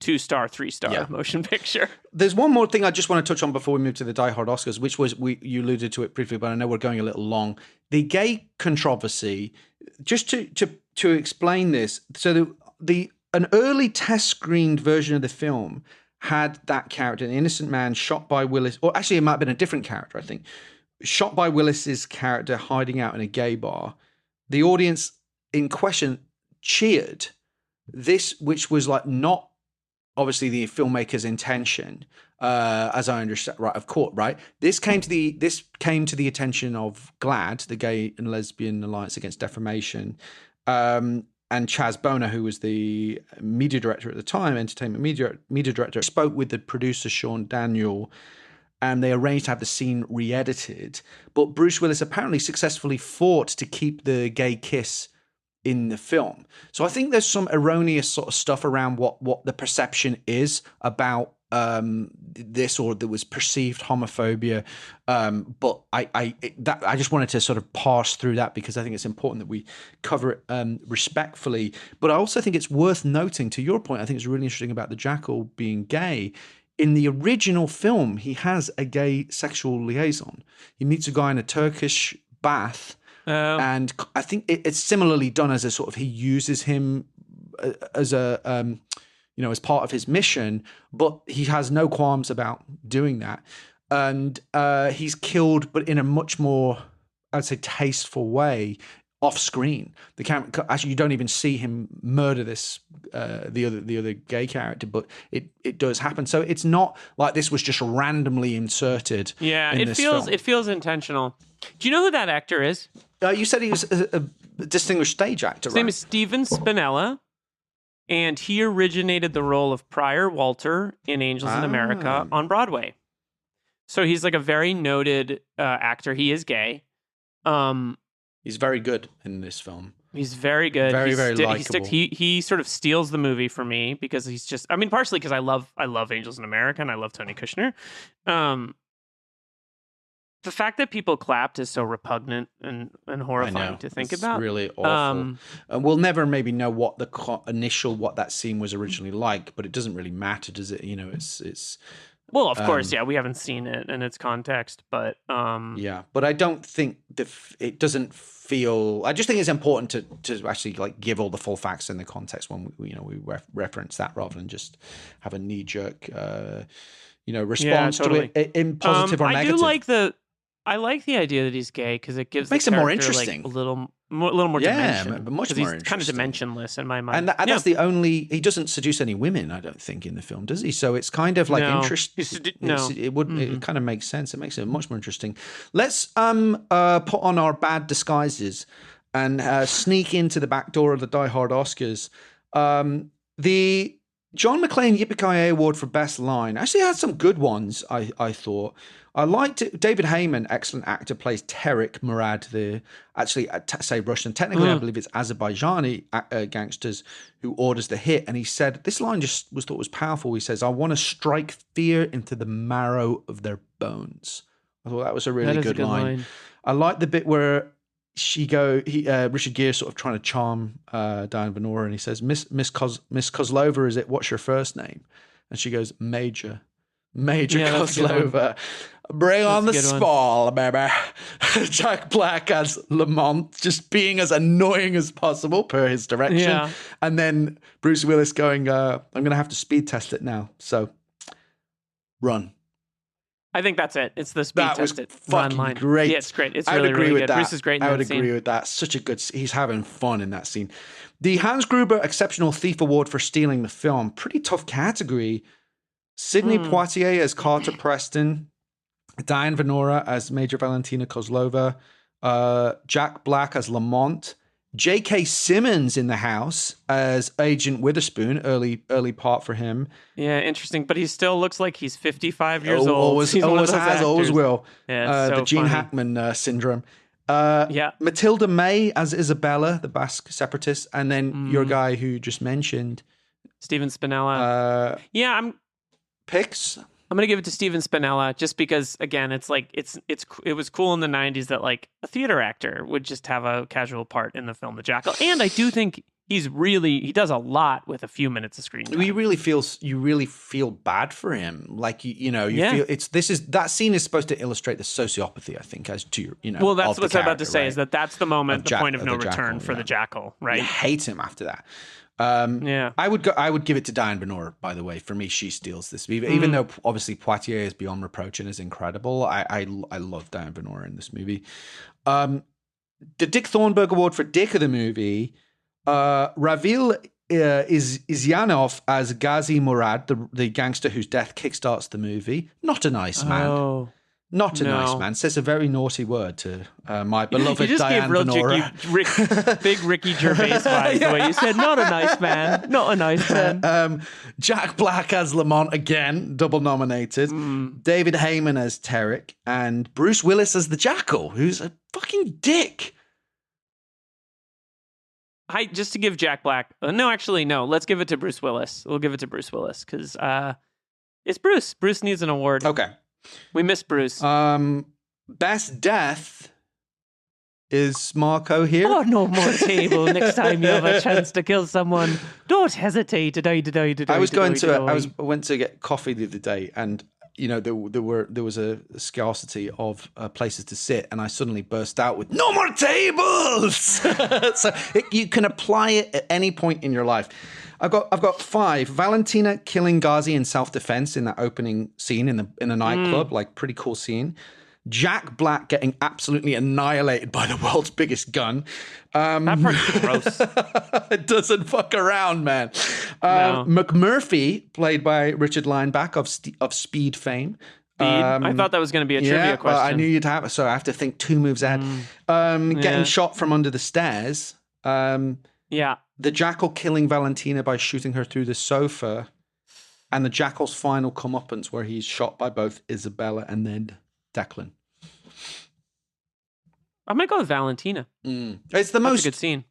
2-star, 3-star motion picture. There's one more thing I just want to touch on before we move to the Die Hard Oscars, which was, you alluded to it briefly, but I know we're going a little long. The gay controversy, just to explain this, so an early test-screened version of the film had that character, an innocent man shot by Willis, or actually it might have been a different character, I think, shot by Willis's character hiding out in a gay bar. The audience in question cheered this, which was like not obviously the filmmaker's intention, as I understand, right? Of course, right? This came to the attention of GLAAD, the Gay and Lesbian Alliance Against Defamation, and Chaz Boner, who was the media director at the time, entertainment media director, spoke with the producer, Sean Daniel, and they arranged to have the scene re-edited. But Bruce Willis apparently successfully fought to keep the gay kiss in the film. So I think there's some erroneous sort of stuff around what the perception is about this, or there was perceived homophobia. But I just wanted to sort of parse through that, because I think it's important that we cover it respectfully. But I also think it's worth noting, to your point, I think it's really interesting about the Jackal being gay. In the original film, he has a gay sexual liaison. He meets a guy in a Turkish bath, and I think it's similarly done as a sort of, he uses him as a as part of his mission, but he has no qualms about doing that. And he's killed, but in a much more, I'd say, tasteful way, off screen. The camera, actually, you don't even see him murder this the other gay character, but it does happen. So it's not like this was just randomly inserted. Yeah, in it this feels film. it feels intentional. Do you know who that actor is? You said he was a distinguished stage actor. His name is Steven Spinella, and he originated the role of Prior Walter in Angels in America on Broadway. So he's like a very noted actor. He is gay. He's very good in this film. He's very good. Very, very likable. He sort of steals the movie for me, because he's just, I mean, partially because I love Angels in America and I love Tony Kushner. The fact that people clapped is so repugnant and horrifying to think about. It's really awful. And we'll never maybe know what the what that scene was originally like, but it doesn't really matter, does it? It's well, of course, yeah, we haven't seen it in its context, but yeah, but I don't think it doesn't feel. I just think it's important to actually like give all the full facts in the context when we reference that, rather than just have a knee jerk response totally. to it in positive or negative. I like the idea that he's gay, because it gives makes the it more character, interesting, like, a little more dimension. But much more interesting. Kind of dimensionless in my mind. And that's the only. He doesn't seduce any women, I don't think, in the film, does he? So it's kind of like interesting. It would. Mm-hmm. It kind of makes sense. It makes it much more interesting. Let's put on our bad disguises and sneak into the back door of the Die Hard Oscars. The John McClane Yippee-Ki-Yay Award for Best Line actually had some good ones, I thought. I liked it. David Heyman, excellent actor, plays Terik Murad, say Russian. Technically, I believe it's Azerbaijani gangsters who orders the hit. And he said, this line just was thought was powerful. He says, "I want to strike fear into the marrow of their bones." I thought that was a really good line. I like the bit where Richard Gere sort of trying to charm Diane Venora, and he says, Miss Kozlova, is it? What's your first name? And she goes, Major Kozlova. Bring on the spall, baby. Jack Black as Lamont, just being as annoying as possible per his direction. Yeah. And then Bruce Willis going, I'm going to have to speed test it now. So run. I think that's it. It's the speed test it. Fucking line. Great. Yeah, it's great. It's really, really good. Bruce is great in that scene. I would agree with that. Such a good. He's having fun in that scene. The Hans Gruber Exceptional Thief Award for stealing the film. Pretty tough category. Sidney Poitier as Carter Preston. Diane Venora as Major Valentina Kozlova. Jack Black as Lamont. J.K. Simmons in the house as Agent Witherspoon, early part for him. Yeah, interesting. But he still looks like he's 55 years old. Always has, always will. Yeah, the Gene Hackman syndrome. Matilda May as Isabella, the Basque separatist. And then your guy who just mentioned. Steven Spinella. Picks? I'm going to give it to Steven Spinella, just because, again, it's like it was cool in the 90s that like a theater actor would just have a casual part in the film The Jackal. And I do think he does a lot with a few minutes of screen time. You really feel bad for him. Like feel that scene is supposed to illustrate the sociopathy, I think, as to Well, that's what I'm about to say, is that's the moment, the point of no return for the Jackal, right? You hate him after that. I would give it to Diane Venora, by the way. For me, she steals this. Even though obviously Poitier is beyond reproach and is incredible, I love Diane Venora in this movie. The Dick Thornburg Award for Dick of the movie, Ravil Izyanov as Ghazi Murad, the gangster whose death kickstarts the movie. Not a nice man. Not a nice man. Says a very naughty word to my beloved Diane Venora. Big Ricky Gervais vibes, the way you said, not a nice man. Not a nice man. Jack Black as Lamont, again, double nominated. David Heyman as Terik. And Bruce Willis as the Jackal, who's a fucking dick. just to give Jack Black. No, actually, no. Let's give it to Bruce Willis. We'll give it to Bruce Willis because it's Bruce. Bruce needs an award. Okay. We miss Bruce. Best death is Marco here. Oh, no more table. Next time you have a chance to kill someone, don't hesitate. I went to get coffee the other day, and there was a scarcity of places to sit, and I suddenly burst out with "No more tables!" So you can apply it at any point in your life. I've got 5. Valentina killing Ghazi in self-defense in that opening scene in a nightclub, like pretty cool scene. Jack Black getting absolutely annihilated by the world's biggest gun. That part's gross. It doesn't fuck around, man. No. McMurphy, played by Richard Lineback of Speed fame. I thought that was going to be a trivia question. Well, I knew you'd have it, so I have to think 2 moves ahead. Getting shot from under the stairs. The Jackal killing Valentina by shooting her through the sofa. And the Jackal's final comeuppance where he's shot by both Isabella and then Declan. I might go with Valentina. It's the That's a good scene.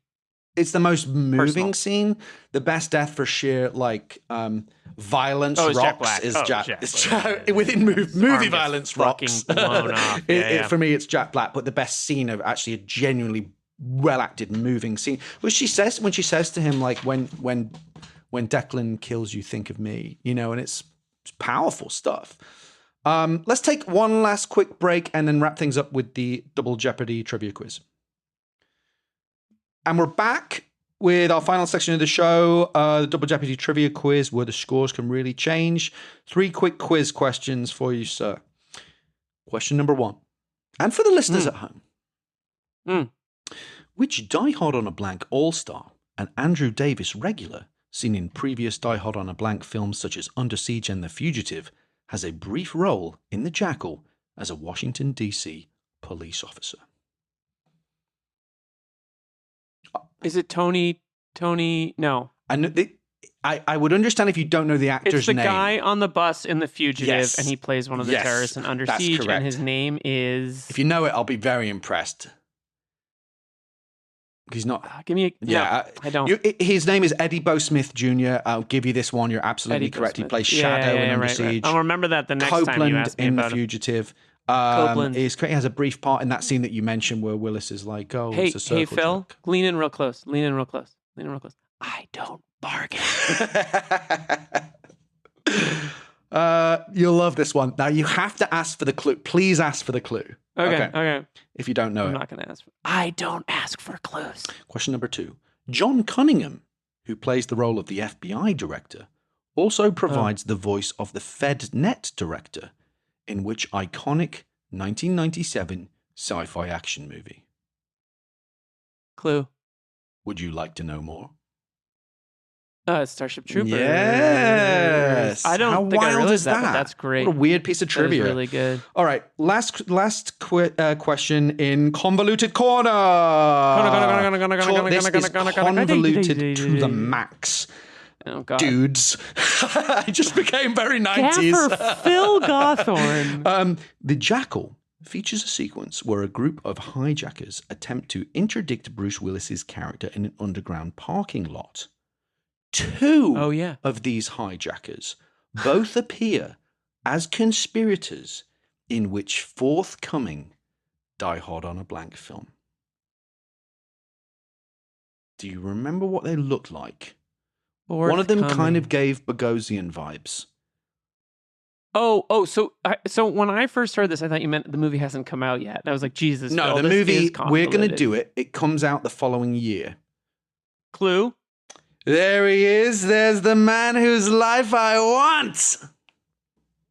It's the most moving Personal. scene. The best death for sheer violence Jack rocks Black. is Jack. within movie violence fucking rocks. blown off. For me, it's Jack Black. But the best scene of actually a genuinely well acted, moving scene, which she says to him, like when Declan kills you, think of me, and it's powerful stuff. Let's take one last quick break and then wrap things up with the Double Jeopardy trivia quiz. And we're back with our final section of the show, the Double Jeopardy trivia quiz, where the scores can really change. 3 quick quiz questions for you, sir. Question number 1. And for the listeners at home. Which Die Hard on a Blank all-star and Andrew Davis regular, seen in previous Die Hard on a Blank films such as Under Siege and The Fugitive, has a brief role in The Jackal as a Washington, D.C. police officer? Is it Tony? No. I would understand if you don't know the actor's name. It's the guy on the bus in The Fugitive, Yes. and he plays one of the Yes, terrorists in Under that's Siege, correct. and his name is... If you know it, I'll be very impressed. He's not... Give me a... Yeah, no, I don't. His name is Eddie Bo Smith Jr. I'll give you this one. You're absolutely Eddie Bo correct. He Smith. plays Shadow in Under Siege. Right. I'll remember that the next time you Copeland ask me in The about him. Fugitive. Copeland. He has a brief part in that scene that you mentioned where Willis is like, "Oh, Hey, it's a circle Phil, jerk." lean in real close. I don't bargain. You'll love this one. Now you have to ask for the clue. Please ask for the clue. Okay. If you don't know I'm it. not going to ask. I don't ask for clues. Question number 2. John Cunningham, who plays the role of the FBI director, also provides the voice of the FedNet director in which iconic 1997 sci-fi action movie? Clue. Would you like to know more? It's Starship Troopers. Yes. I don't How think I wild realized is that, but that? that's great. What a weird piece of That is trivia. really good. All right, last question in Convoluted Corner. This is convoluted to the max. Oh, God. Dudes. I just became very 90s. Gaffer Phil Gawthorne. The Jackal features a sequence where a group of hijackers attempt to interdict Bruce Willis's character in an underground parking lot. 2 of these hijackers both appear as conspirators in which forthcoming Die Hard on a Blank film? Do you remember what they looked like? One of them kind of gave Bogosian vibes. So when I first heard this, I thought you meant the movie hasn't come out yet. And I was like, Jesus. No, Phil, the this movie, is we're going to convoluted. do it. It comes out the following year. Clue. There he is. There's the man whose life I want.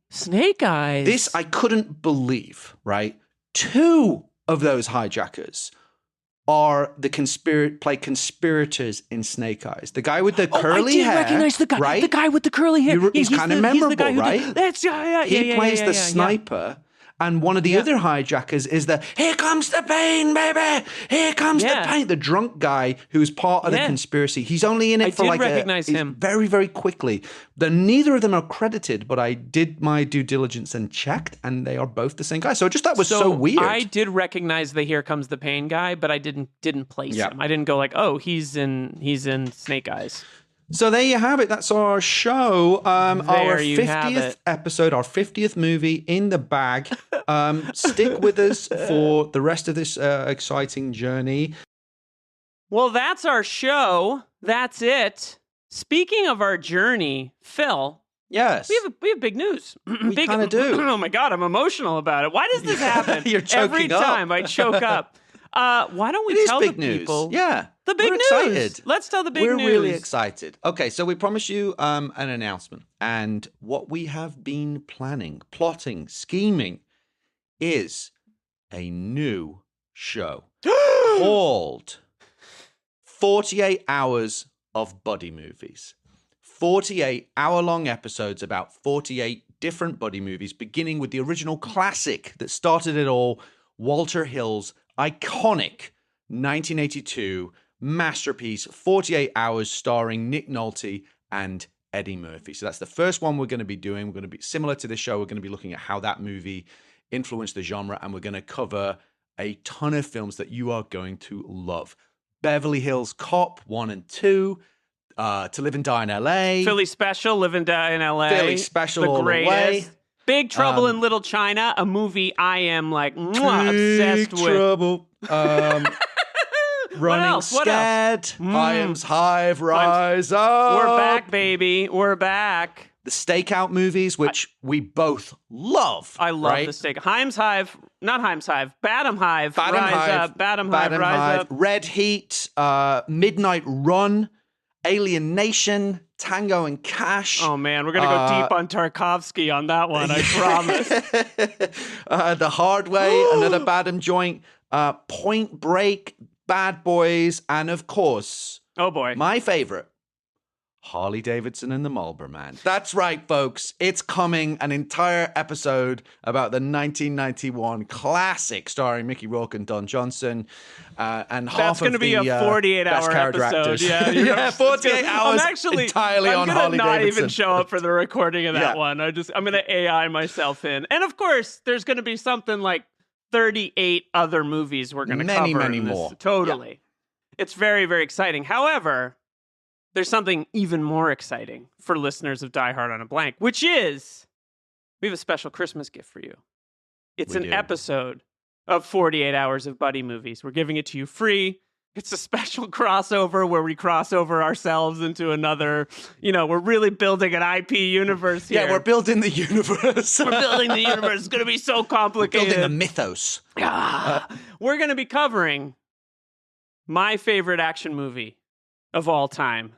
Snake Eyes. This I couldn't believe, right? 2 of those hijackers are play conspirators in Snake Eyes. The guy with the curly hair. I recognize the guy. Right? The guy with the curly hair. He's kind of memorable, right? That's He plays the sniper, And one of the other hijackers is here comes the pain, baby. Here comes the pain. The drunk guy who's part of the conspiracy. He's only in it for like recognize him very, very quickly. Neither of them are credited, but I did my due diligence and checked, and they are both the same guy. So just that was so weird. I did recognize the Here Comes the Pain guy, but I didn't place him. I didn't go like, oh, he's in Snake Eyes. So there you have it. That's our show. Our 50th episode, our 50th movie in the bag. Stick with us for the rest of this exciting journey. Well, that's our show. That's it. Speaking of our journey, Phil. Yes. We have big news. We kind of do. Oh my God, I'm emotional about it. Why does this happen? You're choking every time I choke up? Why don't we tell the people? Yeah. The big news. Excited. Let's tell the big news. We're really excited. Okay, so we promise you an announcement. And what we have been planning, plotting, scheming is a new show called 48 Hours of Buddy Movies. 48 hour-long episodes about 48 different buddy movies, beginning with the original classic that started it all, Walter Hill's iconic 1982 masterpiece, 48 Hours, starring Nick Nolte and Eddie Murphy. So that's the first one we're going to be doing. We're going to be similar to this show. We're going to be looking at how that movie influenced the genre, and we're going to cover a ton of films that you are going to love. Beverly Hills Cop 1 and 2, To Live and Die in L.A. Philly Special, Live and Die in L.A. Philly Special the all greatest. the way. Big Trouble in Little China, a movie I am like obsessed with. Trouble. Running else? What Scared. Iam's Hive, Rise Up. We're back, baby. We're back. The Stakeout movies, which we both love. I love the steak. Hive, not Hive, Badham Hive, Rise Up. Badham Hive, Rise Up. Red Heat, Midnight Run, Alien Nation, Tango and Cash. Oh, man, we're going to go deep on Tarkovsky on that one, I promise. The Hard Way, another Badham joint, Point Break, Bad Boys, and of course, oh boy, my favorite, Harley Davidson and the Marlboro Man. That's right, folks. It's coming, an entire episode about the 1991 classic starring Mickey Rourke and Don Johnson. And half of the be a 48-hour episode. Yeah, 48 hours entirely on Harley Davidson. I'm not even show up for the recording of that one. I'm going to AI myself in. And of course, there's going to be something like 38 other movies we're going to cover. Many more. Totally. Yeah. It's very, very exciting. However, there's something even more exciting for listeners of Die Hard on a Blank, which is we have a special Christmas gift for you. It's an episode of 48 Hours of Buddy Movies. We're giving it to you free. It's a special crossover where we cross over ourselves into another, we're really building an IP universe here. Yeah, we're building the universe. We're building the universe. It's going to be so complicated. We're building the mythos. We're going to be covering my favorite action movie of all time,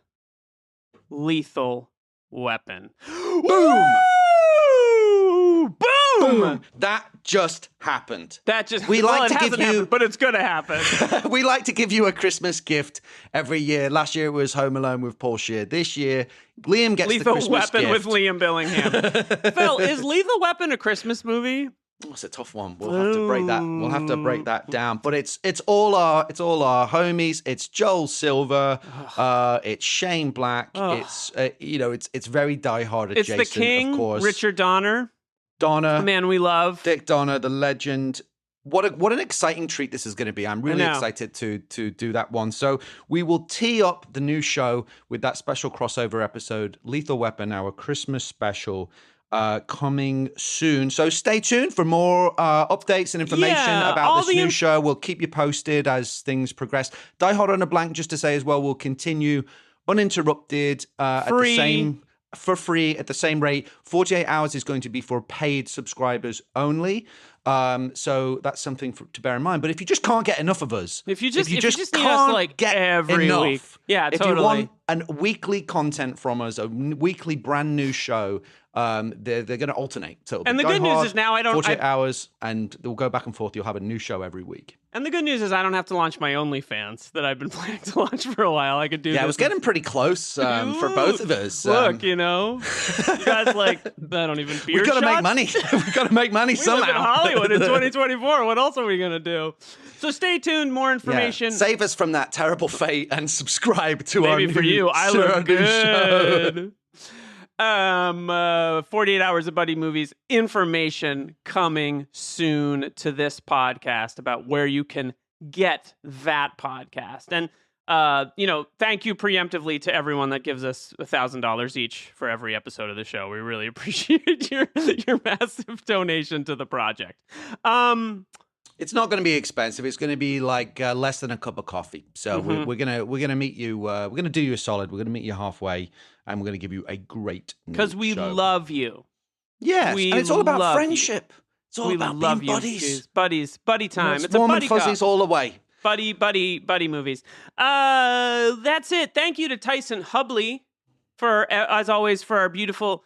Lethal Weapon. Boom! Boom! That just happened. We like to give you, but it's going to happen. We like to give you a Christmas gift every year. Last year it was Home Alone with Paul Shear. This year, Liam gets the Christmas Weapon gift. with Liam Billingham. Phil, is Lethal Weapon a Christmas movie? Oh, it's a tough one. We'll have to break that. We'll have to break that down. But it's all our homies. It's Joel Silver. It's Shane Black. It's it's very Die Hard adjacent. It's the King, of course. Richard Donner. The man we love. Dick Donner, the legend. What an exciting treat this is going to be. I'm really excited to do that one. So we will tee up the new show with that special crossover episode, Lethal Weapon, our Christmas special, coming soon. So stay tuned for more updates and information about this new show. We'll keep you posted as things progress. Die Hard on a Blank, just to say as well, will continue uninterrupted for free at the same rate. 48 Hours is going to be for paid subscribers only. So that's something to bear in mind. But if you just can't get enough of us, if you just need us can't like get every enough, week, yeah, if totally. you want weekly content from us, a weekly brand new show, they're going to alternate. So and the good news is now 48 hours, and they'll go back and forth. You'll have a new show every week. And the good news is I don't have to launch my OnlyFans that I've been planning to launch for a while. I could do. Yeah, it was getting pretty close for both of us. Look, you guys like I don't even. We've got to make money. We've got to make money somehow. We live in Hollywood in 2024. What else are we gonna do? So stay tuned. More information. Yeah. Save us from that terrible fate and subscribe to our maybe for new, you. I look good. Show. 48 Hours of Buddy Movies information coming soon to this podcast about where you can get that podcast. And, thank you preemptively to everyone that gives us $1,000 each for every episode of the show. We really appreciate your massive donation to the project. It's not going to be expensive. It's going to be like less than a cup of coffee. So we're gonna meet you. We're gonna do you a solid. We're gonna meet you halfway, and we're gonna give you a great because we show. love you. Yes, and it's all about friendship. You. It's all about being buddies. Buddy time. It's warm a buddy and fuzzies all the way. Buddy movies. That's it. Thank you to Tyson Hubley for, as always, for our beautiful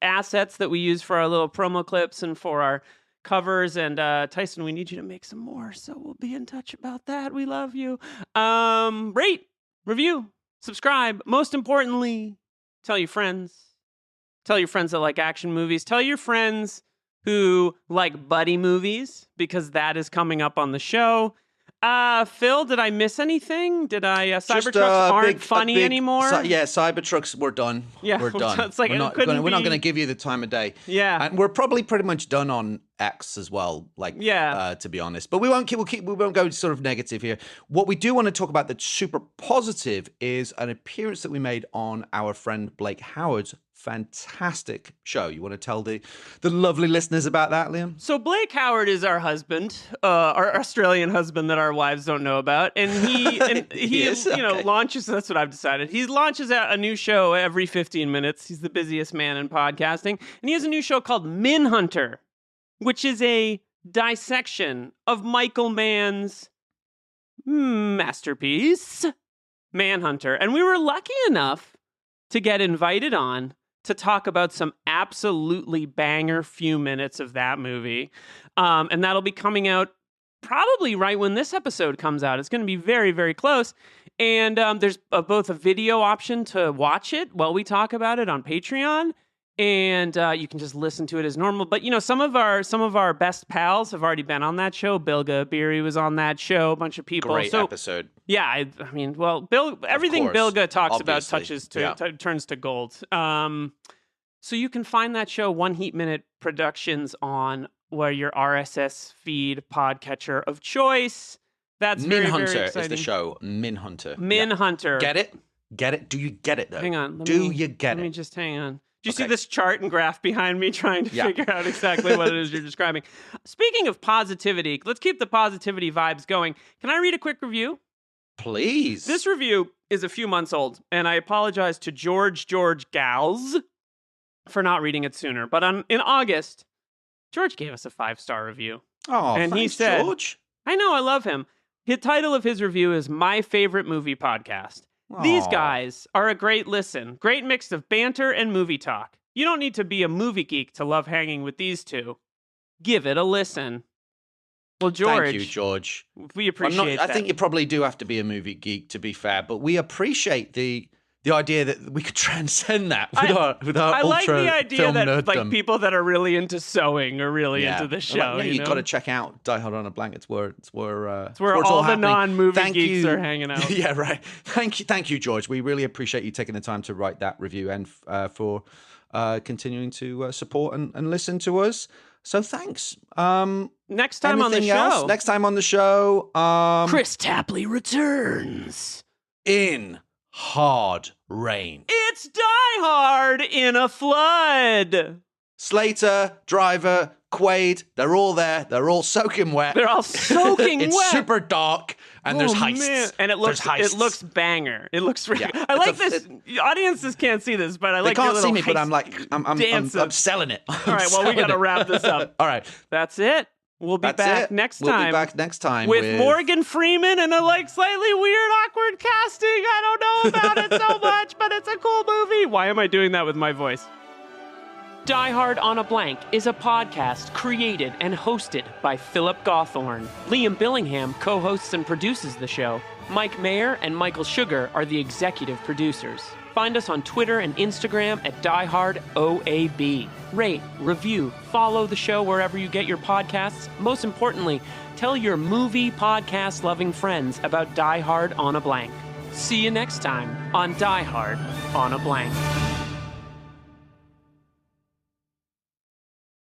assets that we use for our little promo clips and for our covers. And Tyson, we need you to make some more, so we'll be in touch about that. We love you. Rate, review, subscribe. Most importantly, tell your friends. Tell your friends that like action movies. Tell your friends who like buddy movies, because that is coming up on the show. Phil, did I miss anything? Did I Cybertrucks aren't funny anymore? Cybertrucks, we're done. Yeah, we're done. It's like we're not going to give you the time of day. Yeah, and we're probably pretty much done on X as well. To be honest, but we won't go sort of negative here. What we do want to talk about that's super positive is an appearance that we made on our friend Blake Howard's fantastic show. You want to tell the lovely listeners about that, Liam? So Blake Howard is our husband, our Australian husband that our wives don't know about, and he launches. That's what I've decided. He launches a new show every 15 minutes. He's the busiest man in podcasting, and he has a new show called Minhunter, which is a dissection of Michael Mann's masterpiece, Manhunter. And we were lucky enough to get invited on to talk about some absolutely banger few minutes of that movie. And that'll be coming out probably right when this episode comes out. It's going to be very, very close. And there's both a video option to watch it while we talk about it on Patreon, and you can just listen to it as normal. But some of our best pals have already been on that show. Bilga Beery was on that show. A bunch of people. Great episode. Yeah, I mean, everything Bilga talks obviously. about turns to gold. So you can find that show, One Heat Minute Productions, on where your RSS feed podcatcher of choice. That's very, very exciting. Minhunter is the show. Minhunter. Minhunter. Get it? Do you get it though? Hang on. You get it? Let me just hang on. Do you see this chart and graph behind me trying to figure out exactly what it is you're describing? Speaking of positivity, let's keep the positivity vibes going. Can I read a quick review? Please. This review is a few months old, and I apologize to George Gals for not reading it sooner. But in August, George gave us a 5-star review. Oh, and thanks, he said, George. I know, I love him. The title of his review is My Favorite Movie Podcast. These guys are a great listen, great mix of banter and movie talk. You don't need to be a movie geek to love hanging with these two. Give it a listen. Well, George. Thank you, George. We appreciate that. I think you probably do have to be a movie geek, to be fair, but we appreciate the idea that we could transcend that with our I like the idea that nerddom. people that are really into sewing are really into the show. You've got to check out Die Hard on a Blank. It's where all the non-movie geeks are hanging out. Yeah, right. Thank you, George. We really appreciate you taking the time to write that review and for continuing to support and listen to us. So thanks. Next time on the show. Next time on the show, Chris Tapley returns in hard rain. It's Die Hard in a flood. Slater, Driver, Quaid, they're all there. They're all soaking wet. They're all soaking it's wet. It's super dark, and there's heists. Man. And it looks banger. It looks really I like this. Audiences can't see this, but I like they your can't see me, heist but I'm selling it. All right, well, we got to wrap this up. All right. That's it. We'll be That's back it. next We'll time. be back next time with Morgan Freeman and a slightly weird, awkward casting. I don't know about it so much, but it's a cool movie. Why am I doing that with my voice? Die Hard on a Blank is a podcast created and hosted by Philip Gawthorne. Liam Billingham co-hosts and produces the show. Mike Mayer and Michael Sugar are the executive producers. Find us on Twitter and Instagram at DieHardOAB. Rate, review, follow the show wherever you get your podcasts. Most importantly, tell your movie podcast-loving friends about Die Hard on a Blank. See you next time on Die Hard on a Blank.